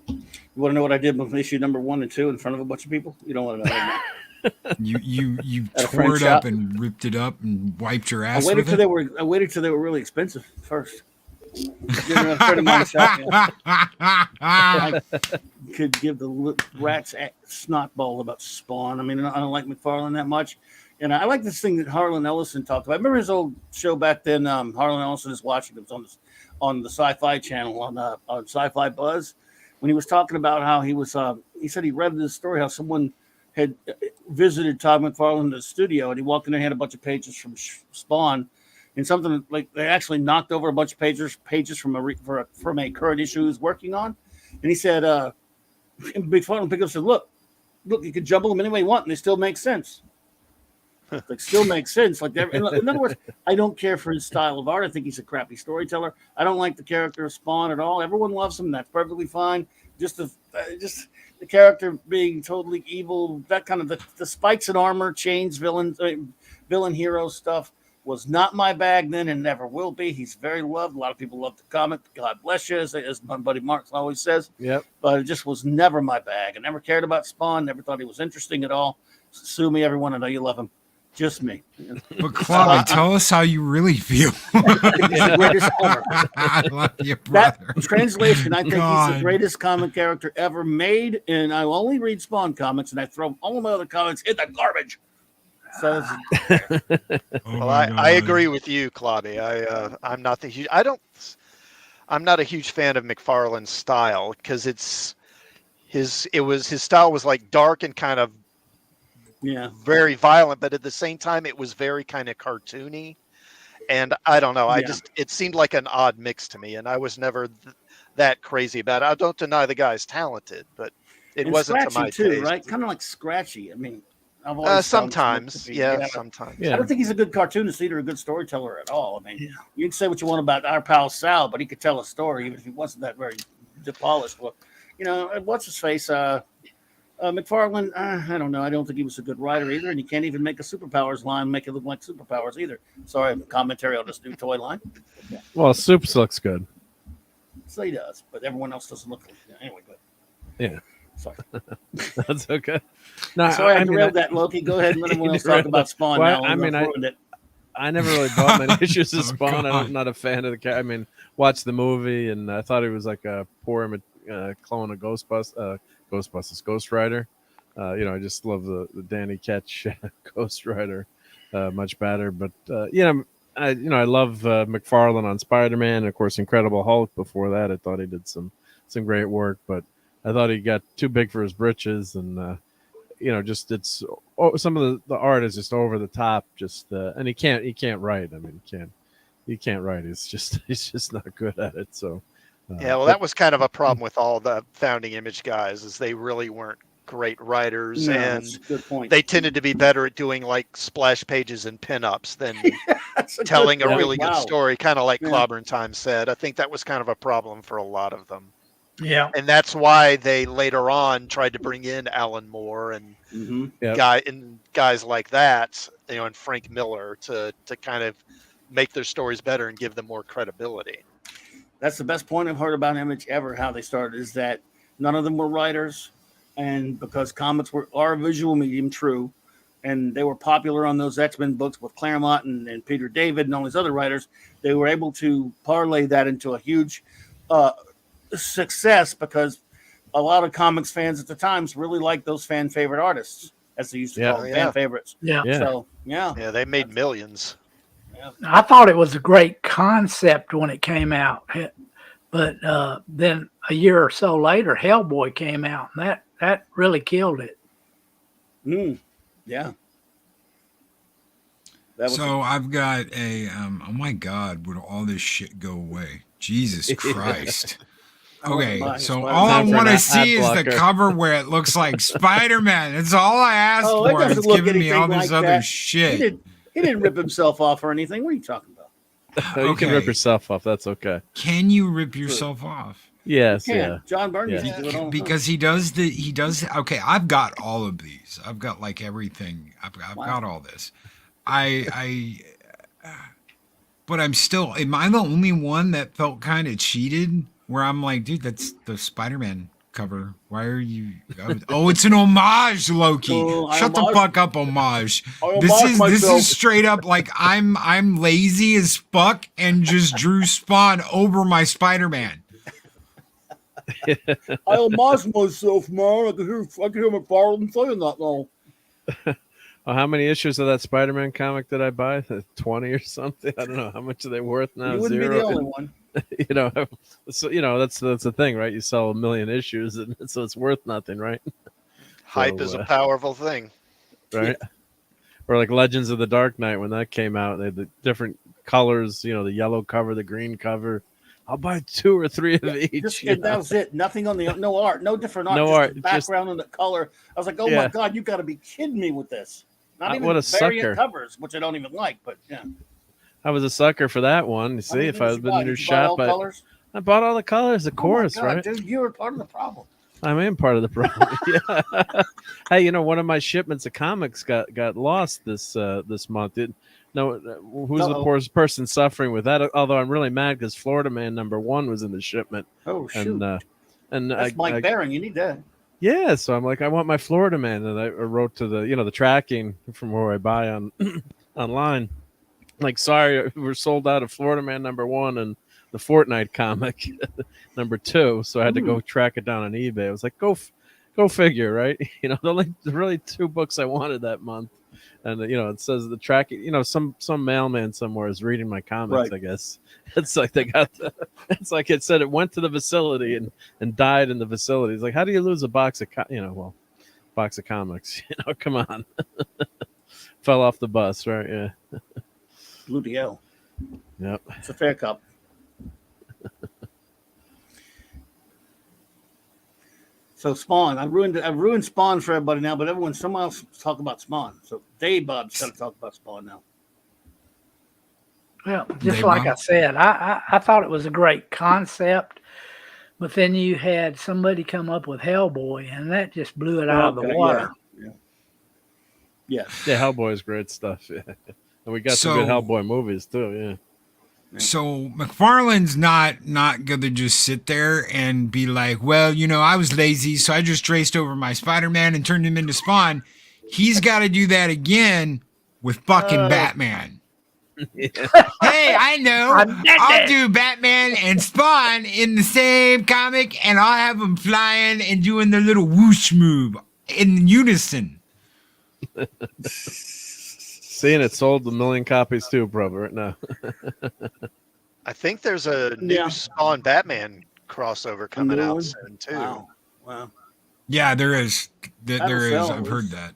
You want to know what I did with issue number 1 and 2 in front of a bunch of people? You don't want to know. You At a tore friend's it up shop? and ripped it up and wiped your I ass waited with till it? they were really expensive first. A friend of mine shop, I could give the rat's snot ball about Spawn. I mean, I don't like McFarlane that much. And I like this thing that Harlan Ellison talked about. I remember his old show back then. Harlan Ellison is watching. It was on the Sci-Fi Channel on Sci-Fi Buzz, when he was talking about how he was. He said he read this story how someone had visited Todd McFarlane in the studio, and he walked in there and had a bunch of pages from Spawn, and something like they actually knocked over a bunch of pages from a current issue he was working on, and he said, McFarlane picked up and said, look, you can jumble them any way you want, and they still make sense. Still makes sense. Like, in other words, I don't care for his style of art. I think he's a crappy storyteller. I don't like the character of Spawn at all. Everyone loves him. That's perfectly fine. Just the character being totally evil, that kind of the spikes and armor, chains, villain hero stuff was not my bag then and never will be. He's very loved. A lot of people love the comic. God bless you, as my buddy Mark always says. Yep. But it just was never my bag. I never cared about Spawn. Never thought he was interesting at all. Sue me, everyone. I know you love him. Just me. But Claudia, tell us how you really feel. He's the greatest Homer. I love you, brother. That translation, I think he's God. the greatest comic character ever made, and I only read Spawn comics, and I throw all my other comics in the garbage. So Oh Well, my I God. agree with you, Claudia. I'm not I'm not a huge fan of McFarlane's style, because his style was like dark and kind of yeah, very violent, but at the same time it was very kind of cartoony, and I don't know, it seemed like an odd mix to me, and I was never that crazy about it. I don't deny the guy's talented, but it and wasn't to scratchy my too, taste. right? Kind of like scratchy. I mean, I've always found him Sometimes, to be, sometimes. Yeah. I don't think he's a good cartoonist either, a good storyteller at all. I mean, you can say what you want about our pal Sal, but he could tell a story even if he wasn't that very polished. Well, what's his face? McFarlane, I don't know. I don't think he was a good writer either, and you can't even make a superpowers line make it look like superpowers either. Sorry, commentary on this new toy line. Well, Soups looks good. So he does, but everyone else doesn't look like anyway. But Yeah. sorry, That's okay. No, sorry, I mean, derailed that, Loki. Go ahead and let everyone else talk derailed about that. Spawn Well, now. I mean, ruined it. I never really bought many issues of Oh, Spawn. God. I'm not a fan of the character. I mean, watched the movie, and I thought he was like a poor clone of Ghostbusters, Ghost Rider. I just love the Danny Ketch Ghost Rider much better. But I love McFarlane on Spider-Man, and of course Incredible Hulk. Before that, I thought he did some great work, but I thought he got too big for his britches, and some of the art is just over the top. And he can't write. I mean, he can't write. He's just not good at it. So That was kind of a problem with all the Founding Image guys, is they really weren't great writers, No, and that's a good point. they tended to be better at doing like splash pages and pinups than That's a telling good a point. really good Wow. story, kind of like Yeah. Clobber Time said. I think that was kind of a problem for a lot of them. Yeah. And that's why they later on tried to bring in Alan Moore and Mhm. Yeah. guys like that, and Frank Miller to kind of make their stories better and give them more credibility. That's the best point I've heard about Image ever. How they started is that none of them were writers, and because comics are a visual medium, true, and they were popular on those X-Men books with Claremont and Peter David and all these other writers, they were able to parlay that into a huge success, because a lot of comics fans at the times really liked those fan favorite artists, as they used to Yeah. call it, Oh, fan yeah. favorites. Yeah. Yeah. So yeah, Yeah, they made millions. I thought it was a great concept when it came out, but then a year or so later, Hellboy came out, and that really killed it. Yeah. That was So I've got a oh my god, would all this shit go away? Jesus Christ. Okay, Mine is so mine. all I Time for want an to ad see is the blocker. cover where it looks like Spider-Man. That's all I asked Oh, it for. doesn't It's look giving me all anything this like other that. shit. he didn't rip himself off or anything. What are you talking about? You can rip Okay. yourself off. That's okay. Can you rip yourself off? Yes. Can Yeah. John Byrne Yeah. used to do it all the time. Because he does okay, I've got all of these. I've got like everything. I've Wow. got all this. But I'm still, am I the only one that felt kind of cheated? Where I'm like, dude, that's the Spider-Man cover. Why are you? Oh, it's an homage, Loki. Oh, I Shut the homage- fuck up, homage. I This homage is myself. straight up like I'm lazy as fuck and just drew Spawn over my Spider-Man. I homage myself, man. I can hear McFarlane saying that now. Oh, how many issues of that Spider-Man comic did I buy? 20 or something. I don't know how much are they worth now. You wouldn't Zero. be the only one. That's the thing, right? You sell 1 million issues, and so it's worth nothing, right? Hype So, is a powerful thing. Right. Or like Legends of the Dark Knight when that came out, they had the different colors. The yellow cover, the green cover. I'll buy 2 or 3 of each. Just, you and that know? was it. Nothing on the no art, no different art. No just art, the just- background and the color. I was like, oh Yeah. my god, you got to be kidding me with this. Not even What a variant sucker. covers, which I don't even like. But yeah, I was a sucker for that one. You see, if I had been in your shop, I bought all the colors, of course, oh my god, right? dude, you were part of the problem. I am part of the problem. Yeah. Hey, one of my shipments of comics got lost this month. Who's the Uh-oh. poorest person suffering with that? Although I'm really mad because Florida Man #1 was in the shipment, Oh shoot, and that's Mike Barron. You need that. yeah. So I'm like, I want my Florida Man, and I wrote to the tracking from where I buy on online. Like, sorry, we're sold out of Florida Man #1 and the Fortnite comic #2, so I had to go track it down on eBay. I was like, go figure, right? The only really 2 books I wanted that month, and it says the tracking. Some mailman somewhere is reading my comics. Right. I guess it's like they got it's like it said it went to the facility and died in the facility. It's like, how do you lose a box of box of comics? Come on, fell off the bus, right? Yeah. Blue DL. Yep. It's a fair cup. So Spawn, I've ruined Spawn for everybody now, but someone else talk about Spawn. So Dave Bob's got to talk about Spawn now. Well, just They like might. I said, I thought it was a great concept, but then you had somebody come up with Hellboy, and that just blew it out of the Okay, water. Yeah. Yeah, Hellboy's great stuff. Yeah. And we got some good So- Hellboy movies too. Yeah. So McFarlane's not gonna just sit there and be like, well, I was lazy, so I just traced over my Spider-Man and turned him into Spawn. He's got to do that again with fucking Batman. Hey, I know. I did I'll it. do Batman and Spawn in the same comic, and I'll have them flying and doing their little whoosh move in unison. Seeing it sold 1 million copies too, probably right now. I think there's a new Yeah. Spawn Batman crossover coming new out one? soon too. Wow. Yeah, there is. That'll There is. sell. I've heard that.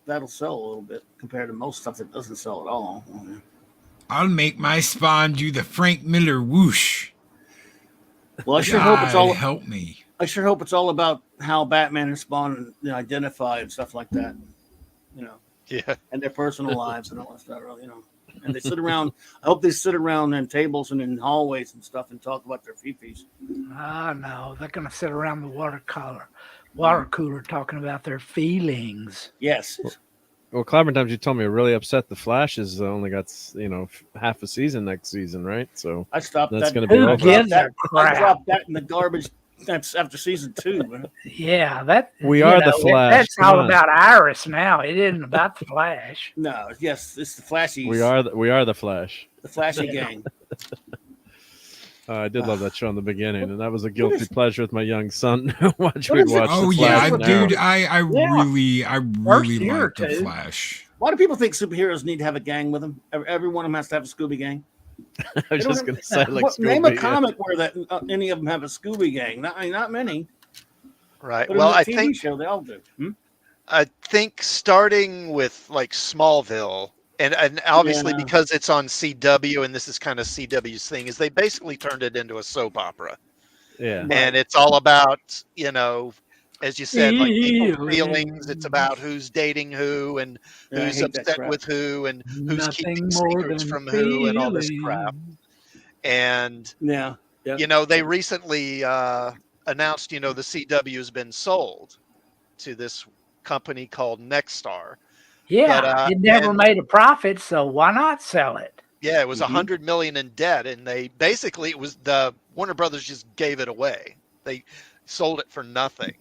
That'll sell a little bit compared to most stuff that doesn't sell at all. I'll make my Spawn do the Frank Miller whoosh. Well, I sure hope it's all. help me. I sure hope it's all about how Batman and Spawn identify and stuff like that. Yeah. And their personal lives and all that stuff. And they sit around. I hope they sit around in tables and in hallways and stuff and talk about their fifis. No, they're going to sit around the water cooler talking about their feelings. Yes. Well, Clyburn Times, you told me you're really upset the Flash is only got half a season next season, right? So I stopped That's that. gonna be Who over. gives a I crap? dropped that in the garbage. That's after season 2. Man. Yeah, that We you are the Flash. That's Come all on. about Iris now. It isn't about the Flash. No, yes, it's the flashy. we are the Flash. the flashy gang. I did love that show in the beginning, and that was a what guilty is- pleasure with my young son. We'd What watch is it? Oh The yeah, Flash and Arrow. dude, I really year or like the two. Flash. Why do people think superheroes need to have a gang with them? Every one of them has to have a Scooby gang. I was They don't just have- gonna say like name a Scooby, yeah. comic where that any of them have a Scooby gang. Not many. Right. But Well, in the I TV think show they all do. I think starting with like Smallville, and obviously Yeah. because it's on CW, and this is kind of CW's thing, is they basically turned it into a soap opera, Yeah. and it's all about, as you said, like people's Feelings. feelings. It's about who's dating who and Yeah, I who's hate that upset crap. with who and who's Nothing keeping more secrets than from who and all this crap. feelings. And Yeah. they recently announced, the CW has been sold to this company called Nexstar. Yeah, But, it never and- made a profit, so why not sell it? Yeah, it was Mhm. $100 million in debt, and they basically, it was the Warner Brothers just gave it away. They sold it for nothing.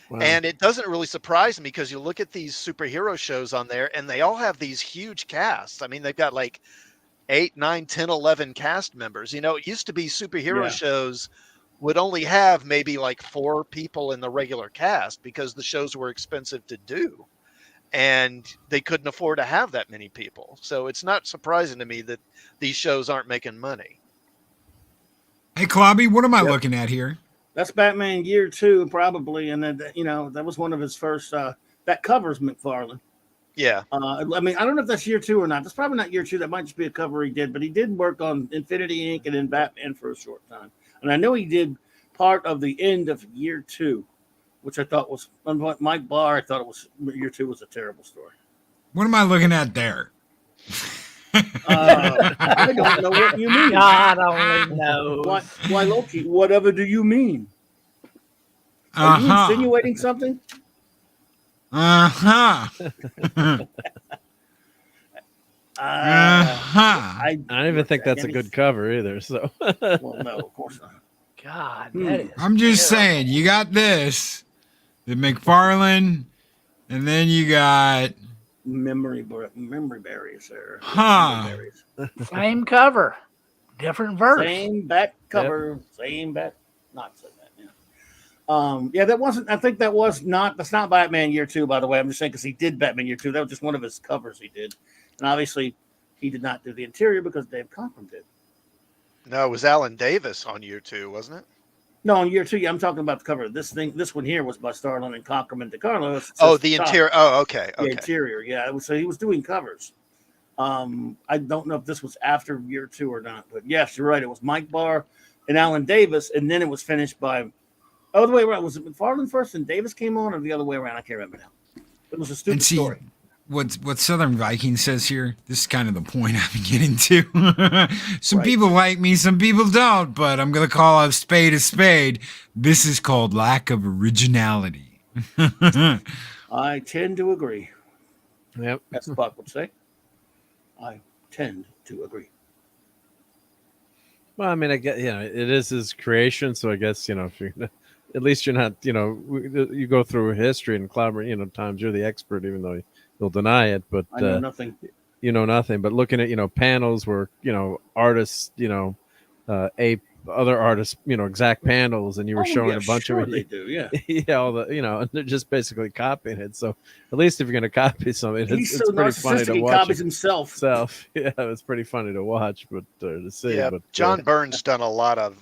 Wow. And it doesn't really surprise me because you look at these superhero shows on there and they all have these huge casts. I mean, they've got like 8, 9, 10, 11 cast members. It used to be superhero Yeah. shows would only have maybe like 4 people in the regular cast because the shows were expensive to do. And they couldn't afford to have that many people. So it's not surprising to me that these shows aren't making money. Hey, Klobby, what am I Yep. looking at here? That's Batman Year 2 probably, and then that was one of his first. That covers McFarlane. Yeah. I mean, I don't know if that's Year 2 or not. That's probably not Year 2. That might just be a cover he did, but he did work on Infinity Inc. and then Batman for a short time. And I know he did part of the end of Year 2, which I thought was Mike Barr. I thought it was Year 2 was a terrible story. What am I looking at there? I don't know what you mean. God only knows. Why, Loki? Whatever do you mean? Are you Uh-huh. insinuating something? Uh-huh. Uh-huh. I I don't even think that's a good cover either. So Well, no, of course not. God, that is. I'm just terrible. saying, you got this, the McFarlane, and then you got, Memory berries there. Huh. Memory berries. Same cover, different verse. Same back cover, same back. Not so bad. Yeah. That wasn't. I think that was not. That's not Batman Year 2, by the way. I'm just saying because he did Batman Year 2. That was just one of his covers he did, and obviously he did not do the interior because Dave Cockrum did. No, it was Alan Davis on Year 2, wasn't it? No, in Year 2, yeah, I'm talking about the cover. This one here was by Starlin and Cockrum and DeCarlo. It Oh, says the top. interior. Oh, okay. The Okay. interior, yeah. So he was doing covers. I don't know if this was after Year 2 or not, but yes, you're right. It was Mike Barr and Alan Davis, and then it was finished by the way around. Was it McFarlane first and Davis came on, or the other way around? I can't remember now. It was a stupid and see, story. what Southern Viking says here, this is kind of the point I'm getting to. Some Right. people like me, some people don't, but I'm going to call a spade a spade. This is called lack of originality. I tend to agree. yep. As Buck would say. I tend to agree. Well, I mean, I get, it is his creation, so I guess if you, at least you're not, you go through history and collaborate, times you're the expert, even though you'll deny it. But I know nothing. you know nothing. But looking at panels where artists, ape other artists, exact panels, and you were showing yeah, a bunch sure of they it. do, yeah. Yeah, all the and they're just basically copying it. So at least if you're going to copy something, He's it's so pretty funny narcissistic to he watch. copies himself. Itself. Yeah, it's pretty funny to watch, but to see. Yeah. But John Byrne's done a lot of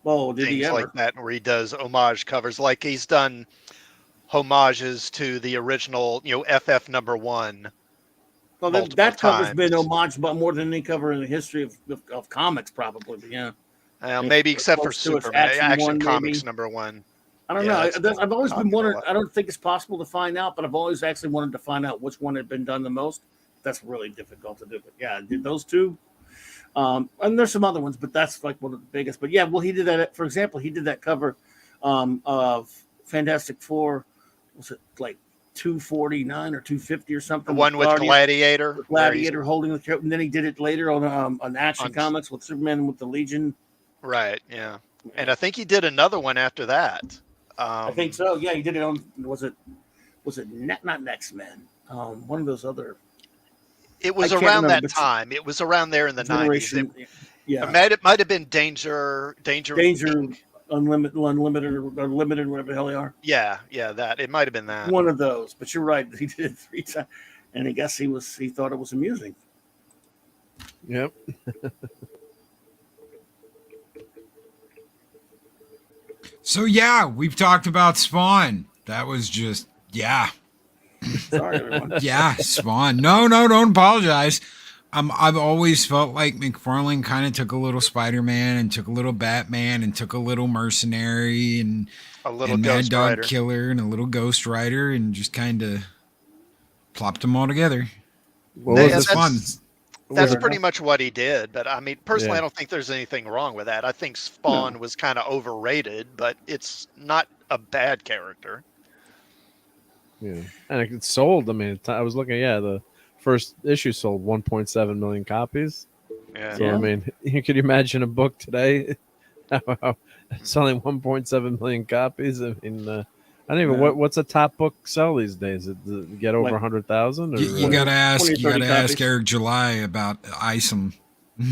Oh, did he things ever? like that where he does homage covers. Like he's done homages to the original, FF #1. Well, multiple that cover's been times. homaged but more than any cover in the history of comics, probably. But yeah. Maybe except for Close to its Superman, Action Action One, Comics maybe. #1. I don't Yeah, know. I've always been copied a wondering. lot. I don't think it's possible to find out, but I've always actually wanted to find out which one had been done the most. That's really difficult to do. But yeah, did those two. And there's some other ones, but that's like one of the biggest. But yeah, well, he did that. For example, he did that cover of Fantastic Four. Was it like 249 or 250 or something? The one with Guardian- Gladiator. with Gladiator holding the coat, and then he did it later on Action On- Comics with Superman with the Legion. Right. Yeah. And I think he did another one after that. I think so. Yeah, he did it on. Was it not Next Men? One of those other It was I can't around remember, that but- time. It was around there in the 90s. generation. Yeah, It might have been Danger Inc. unlimited or limited, whatever the hell they are. Yeah, that it might have been that. One of those. But you're right. He did it 3 times, and I guess he thought it was amusing. Yep. So yeah, we've talked about Spawn. That was just Sorry, everyone. yeah, Spawn. No, don't apologize. I've always felt like McFarlane kind of took a little Spider-Man and took a little Batman and took a little Mercenary and A little Mad Ghost Dog Rider. Killer and a little Ghost Rider and just kind of plopped them all together. What Yeah, was It's this? fun. That's Was it- pretty much what he did. But I mean, personally, Yeah. I don't think there's anything wrong with that. I think Spawn was kind of overrated, but it's not a bad character. Yeah, and it sold. I mean, I was looking. Yeah, the first issue sold 1.7 million copies. Yeah. So I mean, you could imagine a book today selling 1.7 million copies. I mean, I don't even Yeah. what's a top book sell these days? Does it get over Like- 100,000? You gotta ask. 20, You gotta 30 ask copies. Eric July about Isom.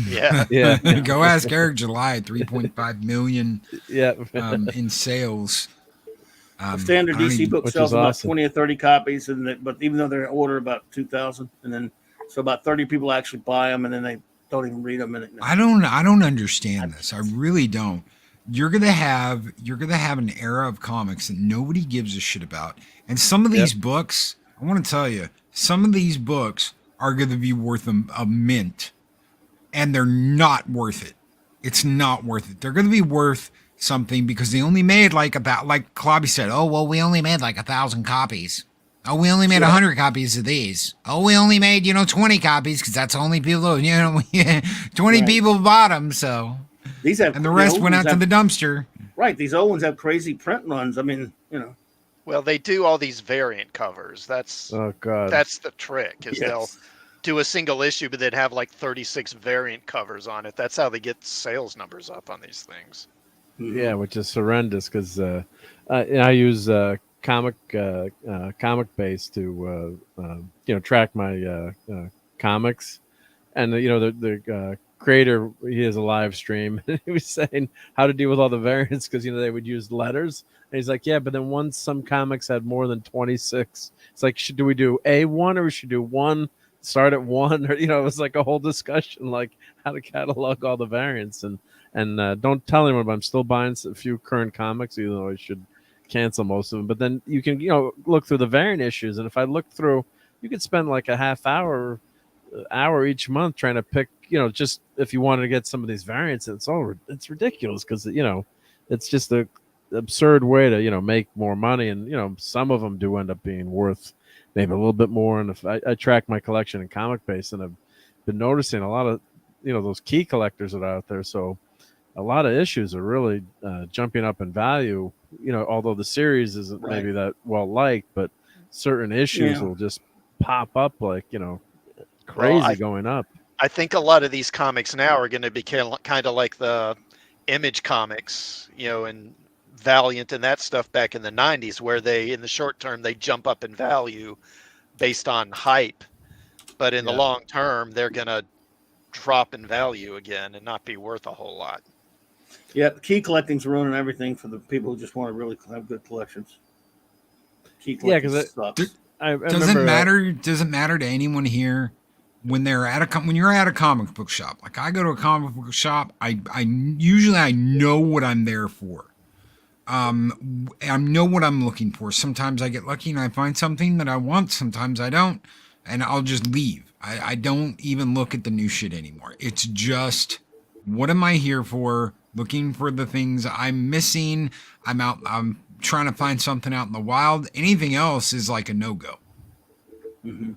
Yeah. Yeah. Go ask Eric July. 3.5 million Yeah, in sales. The standard I don't DC even- book which sells is about awesome. 20 or 30 copies, but even though they're in order about 2,000, and then so about 30 people actually buy them, and then they don't even read them. And I don't understand this. I really don't. You're gonna have an era of comics that nobody gives a shit about, and some of these books, I want to tell you, some of these books are going to be worth a mint, and they're not worth it. It's not worth it. They're going to be worth something because they only made like Klobby said. Oh well, we only made like 1,000 copies. Oh, we only made 100 copies of these. Oh, we only made 20 copies because that's only people 20 Right. people bought them. So these have and the rest old went ones out to have- the dumpster. right. These old ones have crazy print runs. I mean, Well, they do all these variant covers. That's oh god, the trick. Is they'll yes. do a single issue, but then have like 36 variant covers on it. That's how they get sales numbers up on these things. yeah, which is horrendous because I use comic base to track my comics, and the creator, he has a live stream. He was saying how to deal with all the variants because they would use letters, and he's like, yeah, but then once some comics had more than 26, it's like, do we do A1 or we should do one? Start at 1, or it was like a whole discussion like how to catalog all the variants, and don't tell anyone, but I'm still buying a few current comics, even though I should cancel most of them. But then you can look through the variant issues, and if I look through, you could spend like a half hour each month trying to pick, just if you wanted to get some of these variants. It's ridiculous because it's just a absurd way to make more money, and some of them do end up being worth maybe a little bit more. And if I track my collection in Comic Base, and I've been noticing a lot of those key collectors that are out there, so a lot of issues are really jumping up in value, although the series isn't Right. maybe that well liked, but certain issues Yeah. will just pop up like crazy I- going up. I think a lot of these comics now are going to be kind of like the Image comics, and Valiant and that stuff back in the 90s, where they, in the short term, they jump up in value based on hype. But in the Yeah. long term, they're going to drop in value again and not be worth a whole lot. Yeah, key collecting's ruining everything for the people who just want to really have good collections. Key Yeah, collecting 'cause it- sucks. I Doesn't remember, matter. Doesn't matter to anyone here when they're when you're at a comic book shop. Like I go to a comic book shop, I usually I know what I'm there for. I know what I'm looking for. Sometimes I get lucky and I find something that I want. Sometimes I don't, and I'll just leave. I don't even look at the new shit anymore. It's just, what am I here for? Looking for the things I'm missing. I'm trying to find something out in the wild. Anything else is like a no-go. Mhm.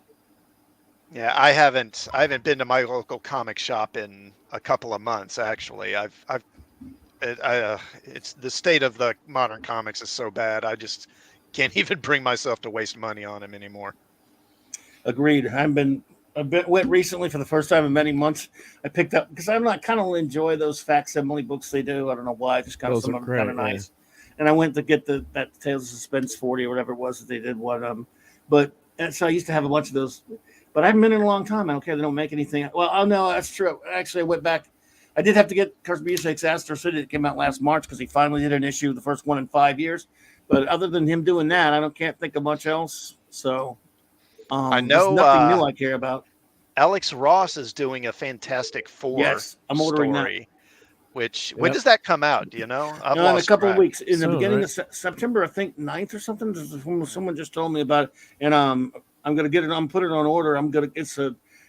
Yeah, I haven't been to my local comic shop in a couple of months. Actually, it's the state of the modern comics is so bad. I just can't even bring myself to waste money on them anymore. Agreed. Went recently for the first time in many months. I picked up because I'm not kind of enjoy those facsimile books they do. I don't know why. Just kind of Those some are of them kind of great, yeah. nice. And I went to get that Tales of Suspense 40 or whatever it was that they did one of them. But and so I used to have a bunch of those. But I haven't been in a long time. I don't care. They don't make anything. Well, oh no, that's true. Actually, I went back. I did have to get Kurt Busiek's Astro City that came out last March because he finally did an issue, the first one in 5 years. But other than him doing that, can't think of much else. So I there's know, nothing new I care about. Alex Ross is doing a Fantastic Four Yes, I'm ordering that. story. Which when does that come out? Do you know? I've In a lost couple of track. weeks, in the Soon, beginning right? of September, I think 9th or something. Someone just told me about it, and I'm gonna get it. I'm putting it on order.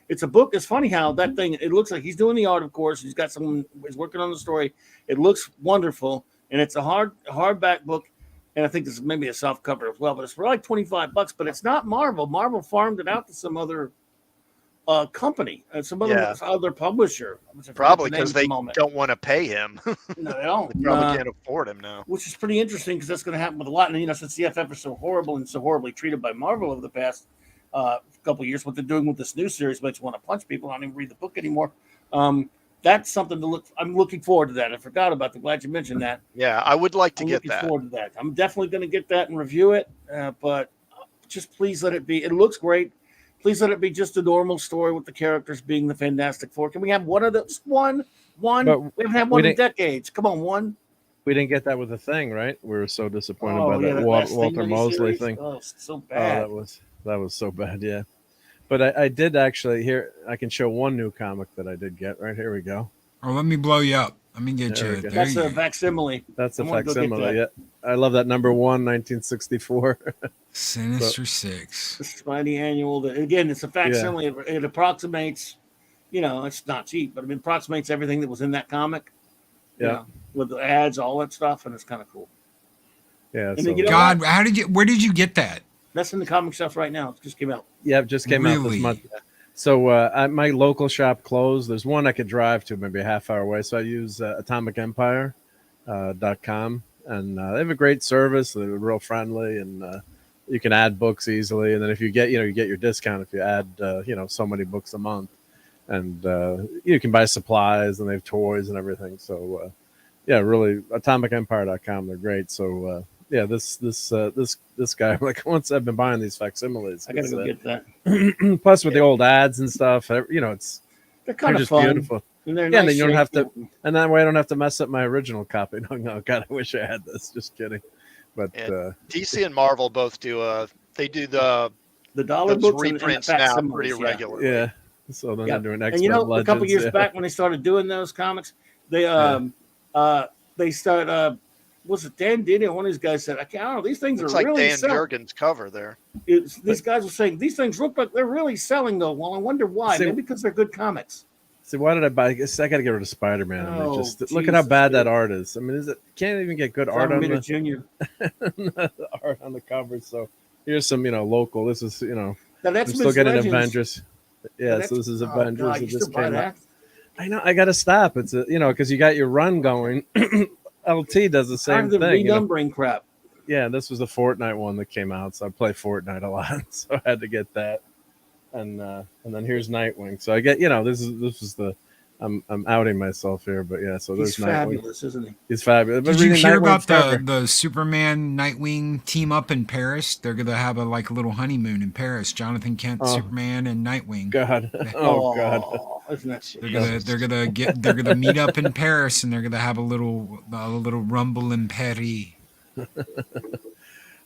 It's a book. It's funny how that thing. It looks like he's doing the art, of course. He's got someone. He's working on the story. It looks wonderful, and it's a hardback book. And I think this is maybe a soft cover as well. But it's for like $25. But it's not Marvel. Marvel farmed it out to some other company, some other publisher. Probably because they don't want to pay him. No, they don't. They probably can't afford him now. Which is pretty interesting because that's going to happen with a lot. And since the FF is so horrible and so horribly treated by Marvel over the past couple of years, what they're doing with this new series makes you want to punch people. I don't even read the book anymore. That's something to look. I'm looking forward to that. I forgot about that. Glad you mentioned that. Yeah, I would like to I'm get looking that. forward to that. I'm definitely going to get that and review it. But just please let it be. It looks great. Please let it be just a normal story with the characters being the Fantastic Four. Can we have one of those? One. But We haven't had one in decades. Come on, one. We didn't get that with the Thing, right? We were so disappointed by that last Walter Thing Mosley miniseries. thing. Oh, so bad. That was so bad, yeah. But I did actually here. I can show one new comic that I did get. Right here we go. Oh, let me blow you up. Let me get There we you. go. There That's you a go. facsimile. That's a I wanna go get facsimile. that. Yeah, I love that number 1, 1964. Sinister Six. The Spidey annual. Again, it's a facsimile. It approximates, it's not cheap, but it approximates everything that was in that comic. Yeah. With the ads, all that stuff, and it's kind of cool. Yeah. And So, then, you know God, where did you get that? That's in the comic stuff right now. It just came out. yeah, it just came out this Really? month. So my local shop closed. There's one I could drive to, maybe a half hour away. So I use AtomicEmpire.com, and they have a great service. They're real friendly, and you can add books easily. And then if you get, you get your discount if you add, so many books a month, and you can buy supplies, and they have toys and everything. So really, AtomicEmpire.com. They're great. So this guy, like, once I've been buying these facsimiles, I gotta go get that. plus with the old ads and stuff, it's They're kind they're of just fun. beautiful. And they're Yeah, and nice then you don't have shapes. And that way I don't have to mess up my original copy. No, God, I wish I had this. Just kidding. But And DC and Marvel both do. They do the dollar those books and the reprints now facsimiles, pretty yeah. regularly. yeah, so then Yeah. they're doing And X-Men a Legends. couple years yeah. back when they started doing those comics, they started. Was it Dan Dini or one of these guys said, I don't know, these things Looks are like really Dan selling. Jurgens' cover there. These guys were saying these things look like they're really selling though. Well, I wonder why. See- Maybe because they're good comics. See, why did I buy? I guess I got to get rid of Spider-Man. Oh, just look at how Jesus, bad dude. that art is. I mean, can't even get good art Robert on Miller the, Jr. the art on the cover. So here's some, local. This is, Now I'm that's still getting Legends. Avengers. Yeah, That's- so this is oh, Avengers. God, It you just still buy came out. that? I know. I got to stop. It's because you got your run going. LT does the same Time to thing. renumbering crap. Yeah, this was the Fortnite one that came out, so I play Fortnite a lot, so I had to get that. And then here's Nightwing. So I get, this is the I'm outing myself here, but yeah. So there's He's Nightwing. fabulous, isn't he? He's fabulous. But Did you reading hear Nightwing's about cover- the Superman Nightwing team up in Paris? They're gonna have a little honeymoon in Paris. Jonathan Kent, Oh. Superman, and Nightwing. God? Oh God! Isn't that shit? They're gonna meet up in Paris, and they're gonna have a little rumble in Paris.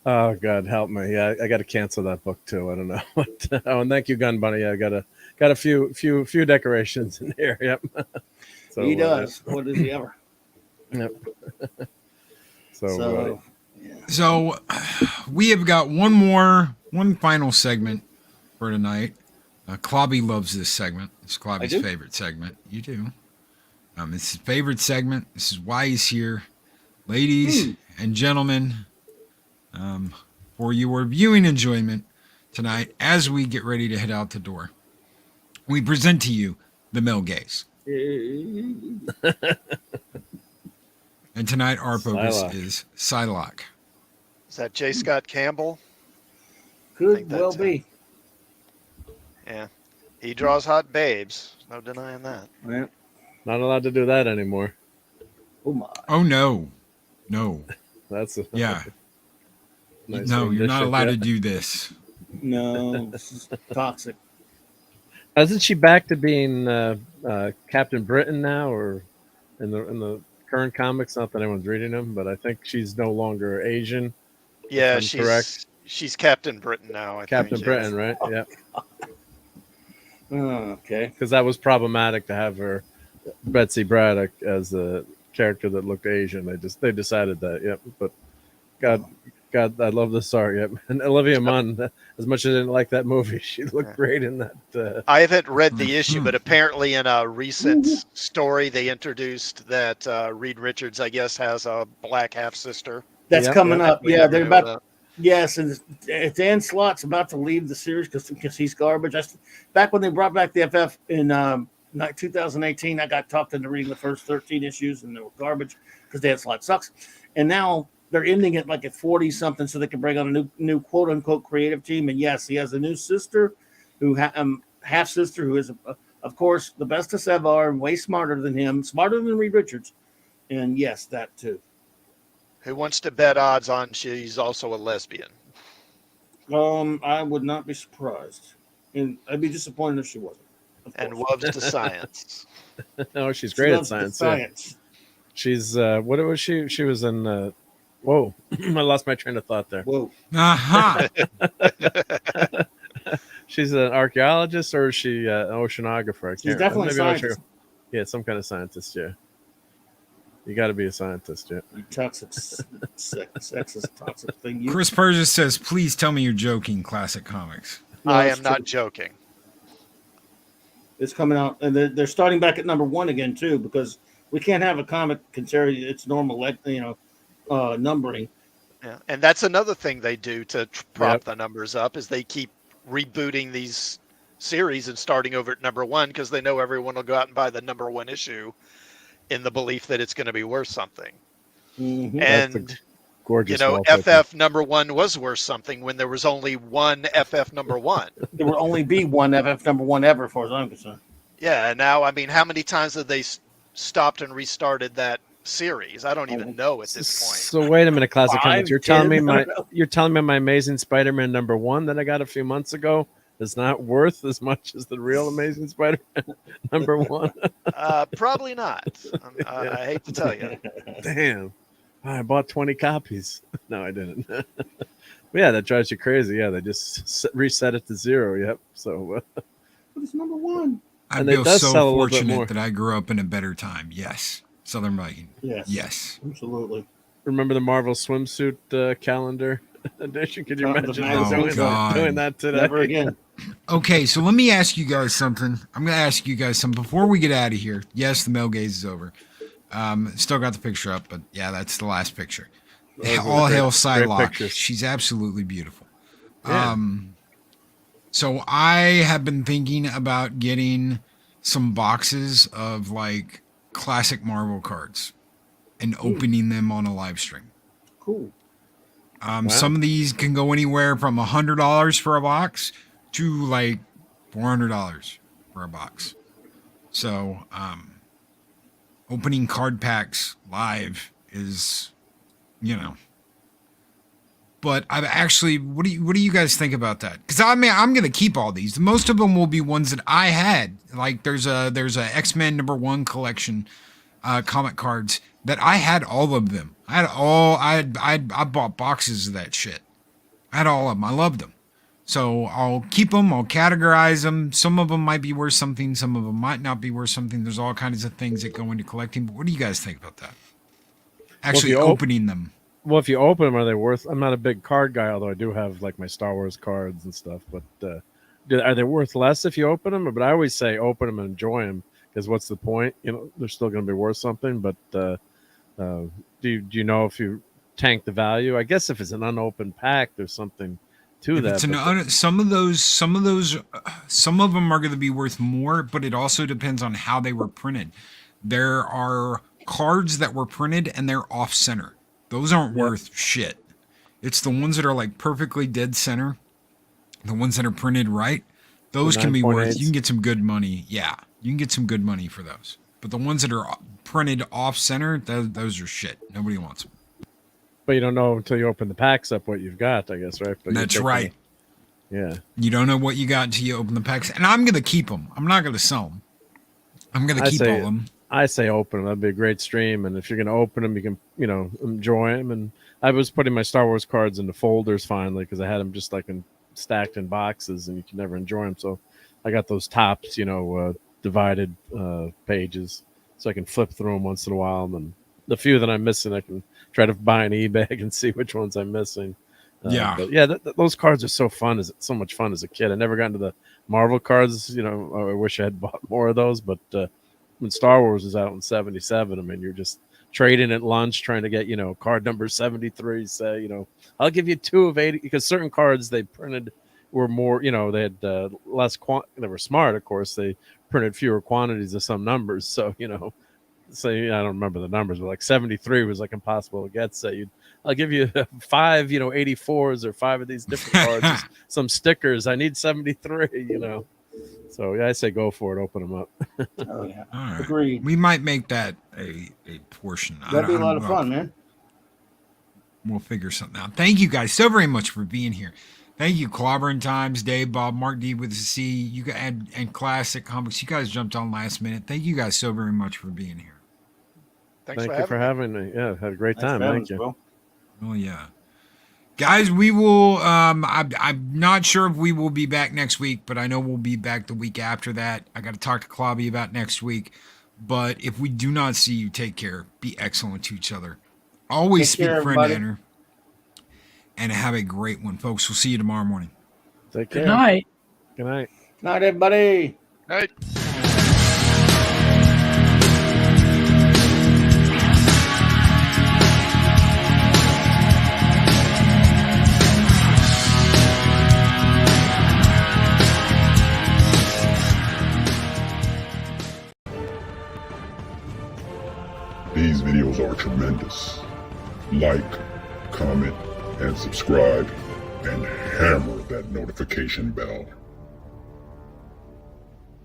Oh God, help me! Yeah, I got to cancel that book too. I don't know. Oh, and thank you, Gun Bunny. Yeah, I got a few decorations in here. Yep. So, He does. What does he ever? Yep. So, So, yeah. So we have got one final segment for tonight. Clobby loves this segment. It's Clobby's do? favorite segment. You do. It's his favorite segment. This is why he's here. Ladies and gentlemen, for your viewing enjoyment tonight as we get ready to head out the door, we present to you the male gaze. And tonight our focus Psylocke. is Psylocke. Is that J. Scott Campbell? Could think well that's be. Yeah. He draws hot babes. No denying that. Yeah. not allowed to do that anymore. Oh my. Oh no. That's Yeah. nice No, you're not rendition. allowed Yeah. to do this. No, this is toxic. Isn't she back to being Captain Britain now, or in the current comics? Not that anyone's reading them, but I think she's no longer Asian. Yeah, I'm correct. she's Captain Britain now. I Captain think, Britain, right? Yeah, Okay. because that was problematic to have her Betsy Braddock as a character that looked Asian. They decided that. Yep. But God, I love this art. Yep. And Olivia Munn, as much as I didn't like that movie, she looked great in that. I haven't read the issue, Mhm. but apparently in a recent story they introduced that Reed Richards, I guess, has a black half sister. That's Yep, coming yep. up. Yeah, they're about. Yes, and Dan Slott's about to leave the series because he's garbage. Back when they brought back the FF in 2018, I got talked into reading the first 13 issues, and they were garbage because Dan Slott sucks. And now they're ending it like at 40 something, so they can bring on a new quote unquote creative team. And yes, he has a new sister, who half sister, who is of course the bestest ever and way smarter than him, smarter than Reed Richards. And yes, that too. Who wants to bet odds on she's also a lesbian? I would not be surprised, and I'd be disappointed if she wasn't. And loves the science. No, she's She great at loves the science. Yeah. science. She's what was she? She was in. Whoa, I lost my train of thought there. Whoa. Aha. She's an archaeologist, or is she an oceanographer? I can't. She's definitely a maybe an scientist. Yeah, some kind of scientist. Yeah, you got to be a scientist. Yeah. You toxic, sexist, toxic thing. You, Chris Burgess says, "Please tell me you're joking." Classic Comics. No, I it's am not true. joking. It's coming out, and they're starting back at #1 again too, because we can't have a comic consider its normal, numbering. Yeah. And that's another thing they do to prop Yep. the numbers up is they keep rebooting these series and starting over at #1 because they know everyone will go out and buy the #1 issue in the belief that it's going to be worth something. Mhm. That's a And gorgeous. you know, wallpaper. FF #1 was worth something when there was only one FF #1. There will only be one FF #1 ever, as far as I'm concerned. Yeah, and now I mean, how many times have they stopped and restarted that series? I don't even know at this point. So wait a minute, Classic 5, Comics. You're telling me 10, I don't know. you're telling me my Amazing Spider-Man #1 that I got a few months ago is not worth as much as the real Amazing Spider-Man #1. Probably not. I hate to tell you. Damn, I bought 20 copies. No, I didn't. But yeah, that drives you crazy. Yeah, they just reset it to 0. Yep. So But it's #1. I And it feel does so sell a little bit more. fortunate that I grew up in a better time. Yes, Southern Viking. Yes. Yes. Absolutely. remember the Marvel swimsuit calendar edition? Could you Oh, the imagine magazine. doing that today? Never again. Okay, so let me ask you guys something. I'm going to ask you guys something before we get out of here. Yes, the male gaze is over. Still got the picture up, but yeah, that's the last picture. Those are All great- hail great Psylocke. pictures. She's absolutely beautiful. Yeah. So I have been thinking about getting some boxes of like classic Marvel cards and opening them on a live stream. Cool. Wow. Some of these can go anywhere from $100 for a box to like $400 for a box. So, opening card packs live is, but I've actually, what do you guys think about that? Because I mean, I'm gonna keep all these. Most of them will be ones that I had. Like there's a X-Men #1 collection, comic cards that I had all of them. I bought boxes of that shit. I had all of them. I loved them. So I'll keep them. I'll categorize them. Some of them might be worth something. Some of them might not be worth something. There's all kinds of things that go into collecting. But what do you guys think about that? Actually you opening them. Well, if you open them, are they worth? I'm not a big card guy, although I do have like my Star Wars cards and stuff. But are they worth less if you open them? But I always say open them and enjoy them, because what's the point? They're still going to be worth something. But do you know if you tank the value? I guess if it's an unopened pack, there's something to If that. it's an but some of them are going to be worth more, but it also depends on how they were printed. There are cards that were printed and they're off center. Those aren't worth shit. It's the ones that are like perfectly dead center, the ones that are printed right. Those The can be worth. 9.8s. You can get some good money. Yeah, you can get some good money for those. But the ones that are printed off center, those are shit. Nobody wants them. But you don't know until you open the packs up what you've got, I guess, right? But That's you're right. Yeah. You don't know what you got until you open the packs. And I'm going to keep them. I'm not going to sell them. I'm going to I keep say- all of them. I say open them. That'd be a great stream. And if you're going to open them, you can, enjoy them. And I was putting my Star Wars cards into folders finally because I had them just like stacked in boxes and you can never enjoy them. So I got those tops, divided pages so I can flip through them once in a while. And then the few that I'm missing, I can try to buy an eBay and see which ones I'm missing. But yeah, those cards are so fun. So much fun as a kid. I never got into the Marvel cards. I wish I had bought more of those, but when Star Wars was out in '77, I mean, you're just trading at lunch trying to get, card number 73. Say, I'll give you 2 of 80 because certain cards they printed were more, they had less. They were smart, of course. They printed fewer quantities of some numbers. So, say I don't remember the numbers, but like 73 was like impossible to get. So I'll give you 5, 84s or 5 of these different cards, some stickers. I need 73, So yeah, I say go for it. Open them up. Oh yeah, All right. agreed. We might make that a portion. That'd be a lot of fun, man. We'll figure something out. Thank you guys so very much for being here. Thank you, Clobbering Times, Dave, Bob, Mark D with the C, you guys, and Classic Comics. You guys jumped on last minute. Thank you guys so very much for being here. Thanks Thank you for having me. Yeah, had a great time. Thank you. Oh yeah, guys, we will. I'm not sure if we will be back next week, but I know we'll be back the week after that. I got to talk to Clobby about next week. But if we do not see you, take care. Be excellent to each other. Always Take care, speak friend everybody. Enter. And have a great one, folks. We'll see you tomorrow morning. Take care. Good night. Good night. Night, everybody. Right. These videos are tremendous. Like, comment, and subscribe, and hammer that notification bell.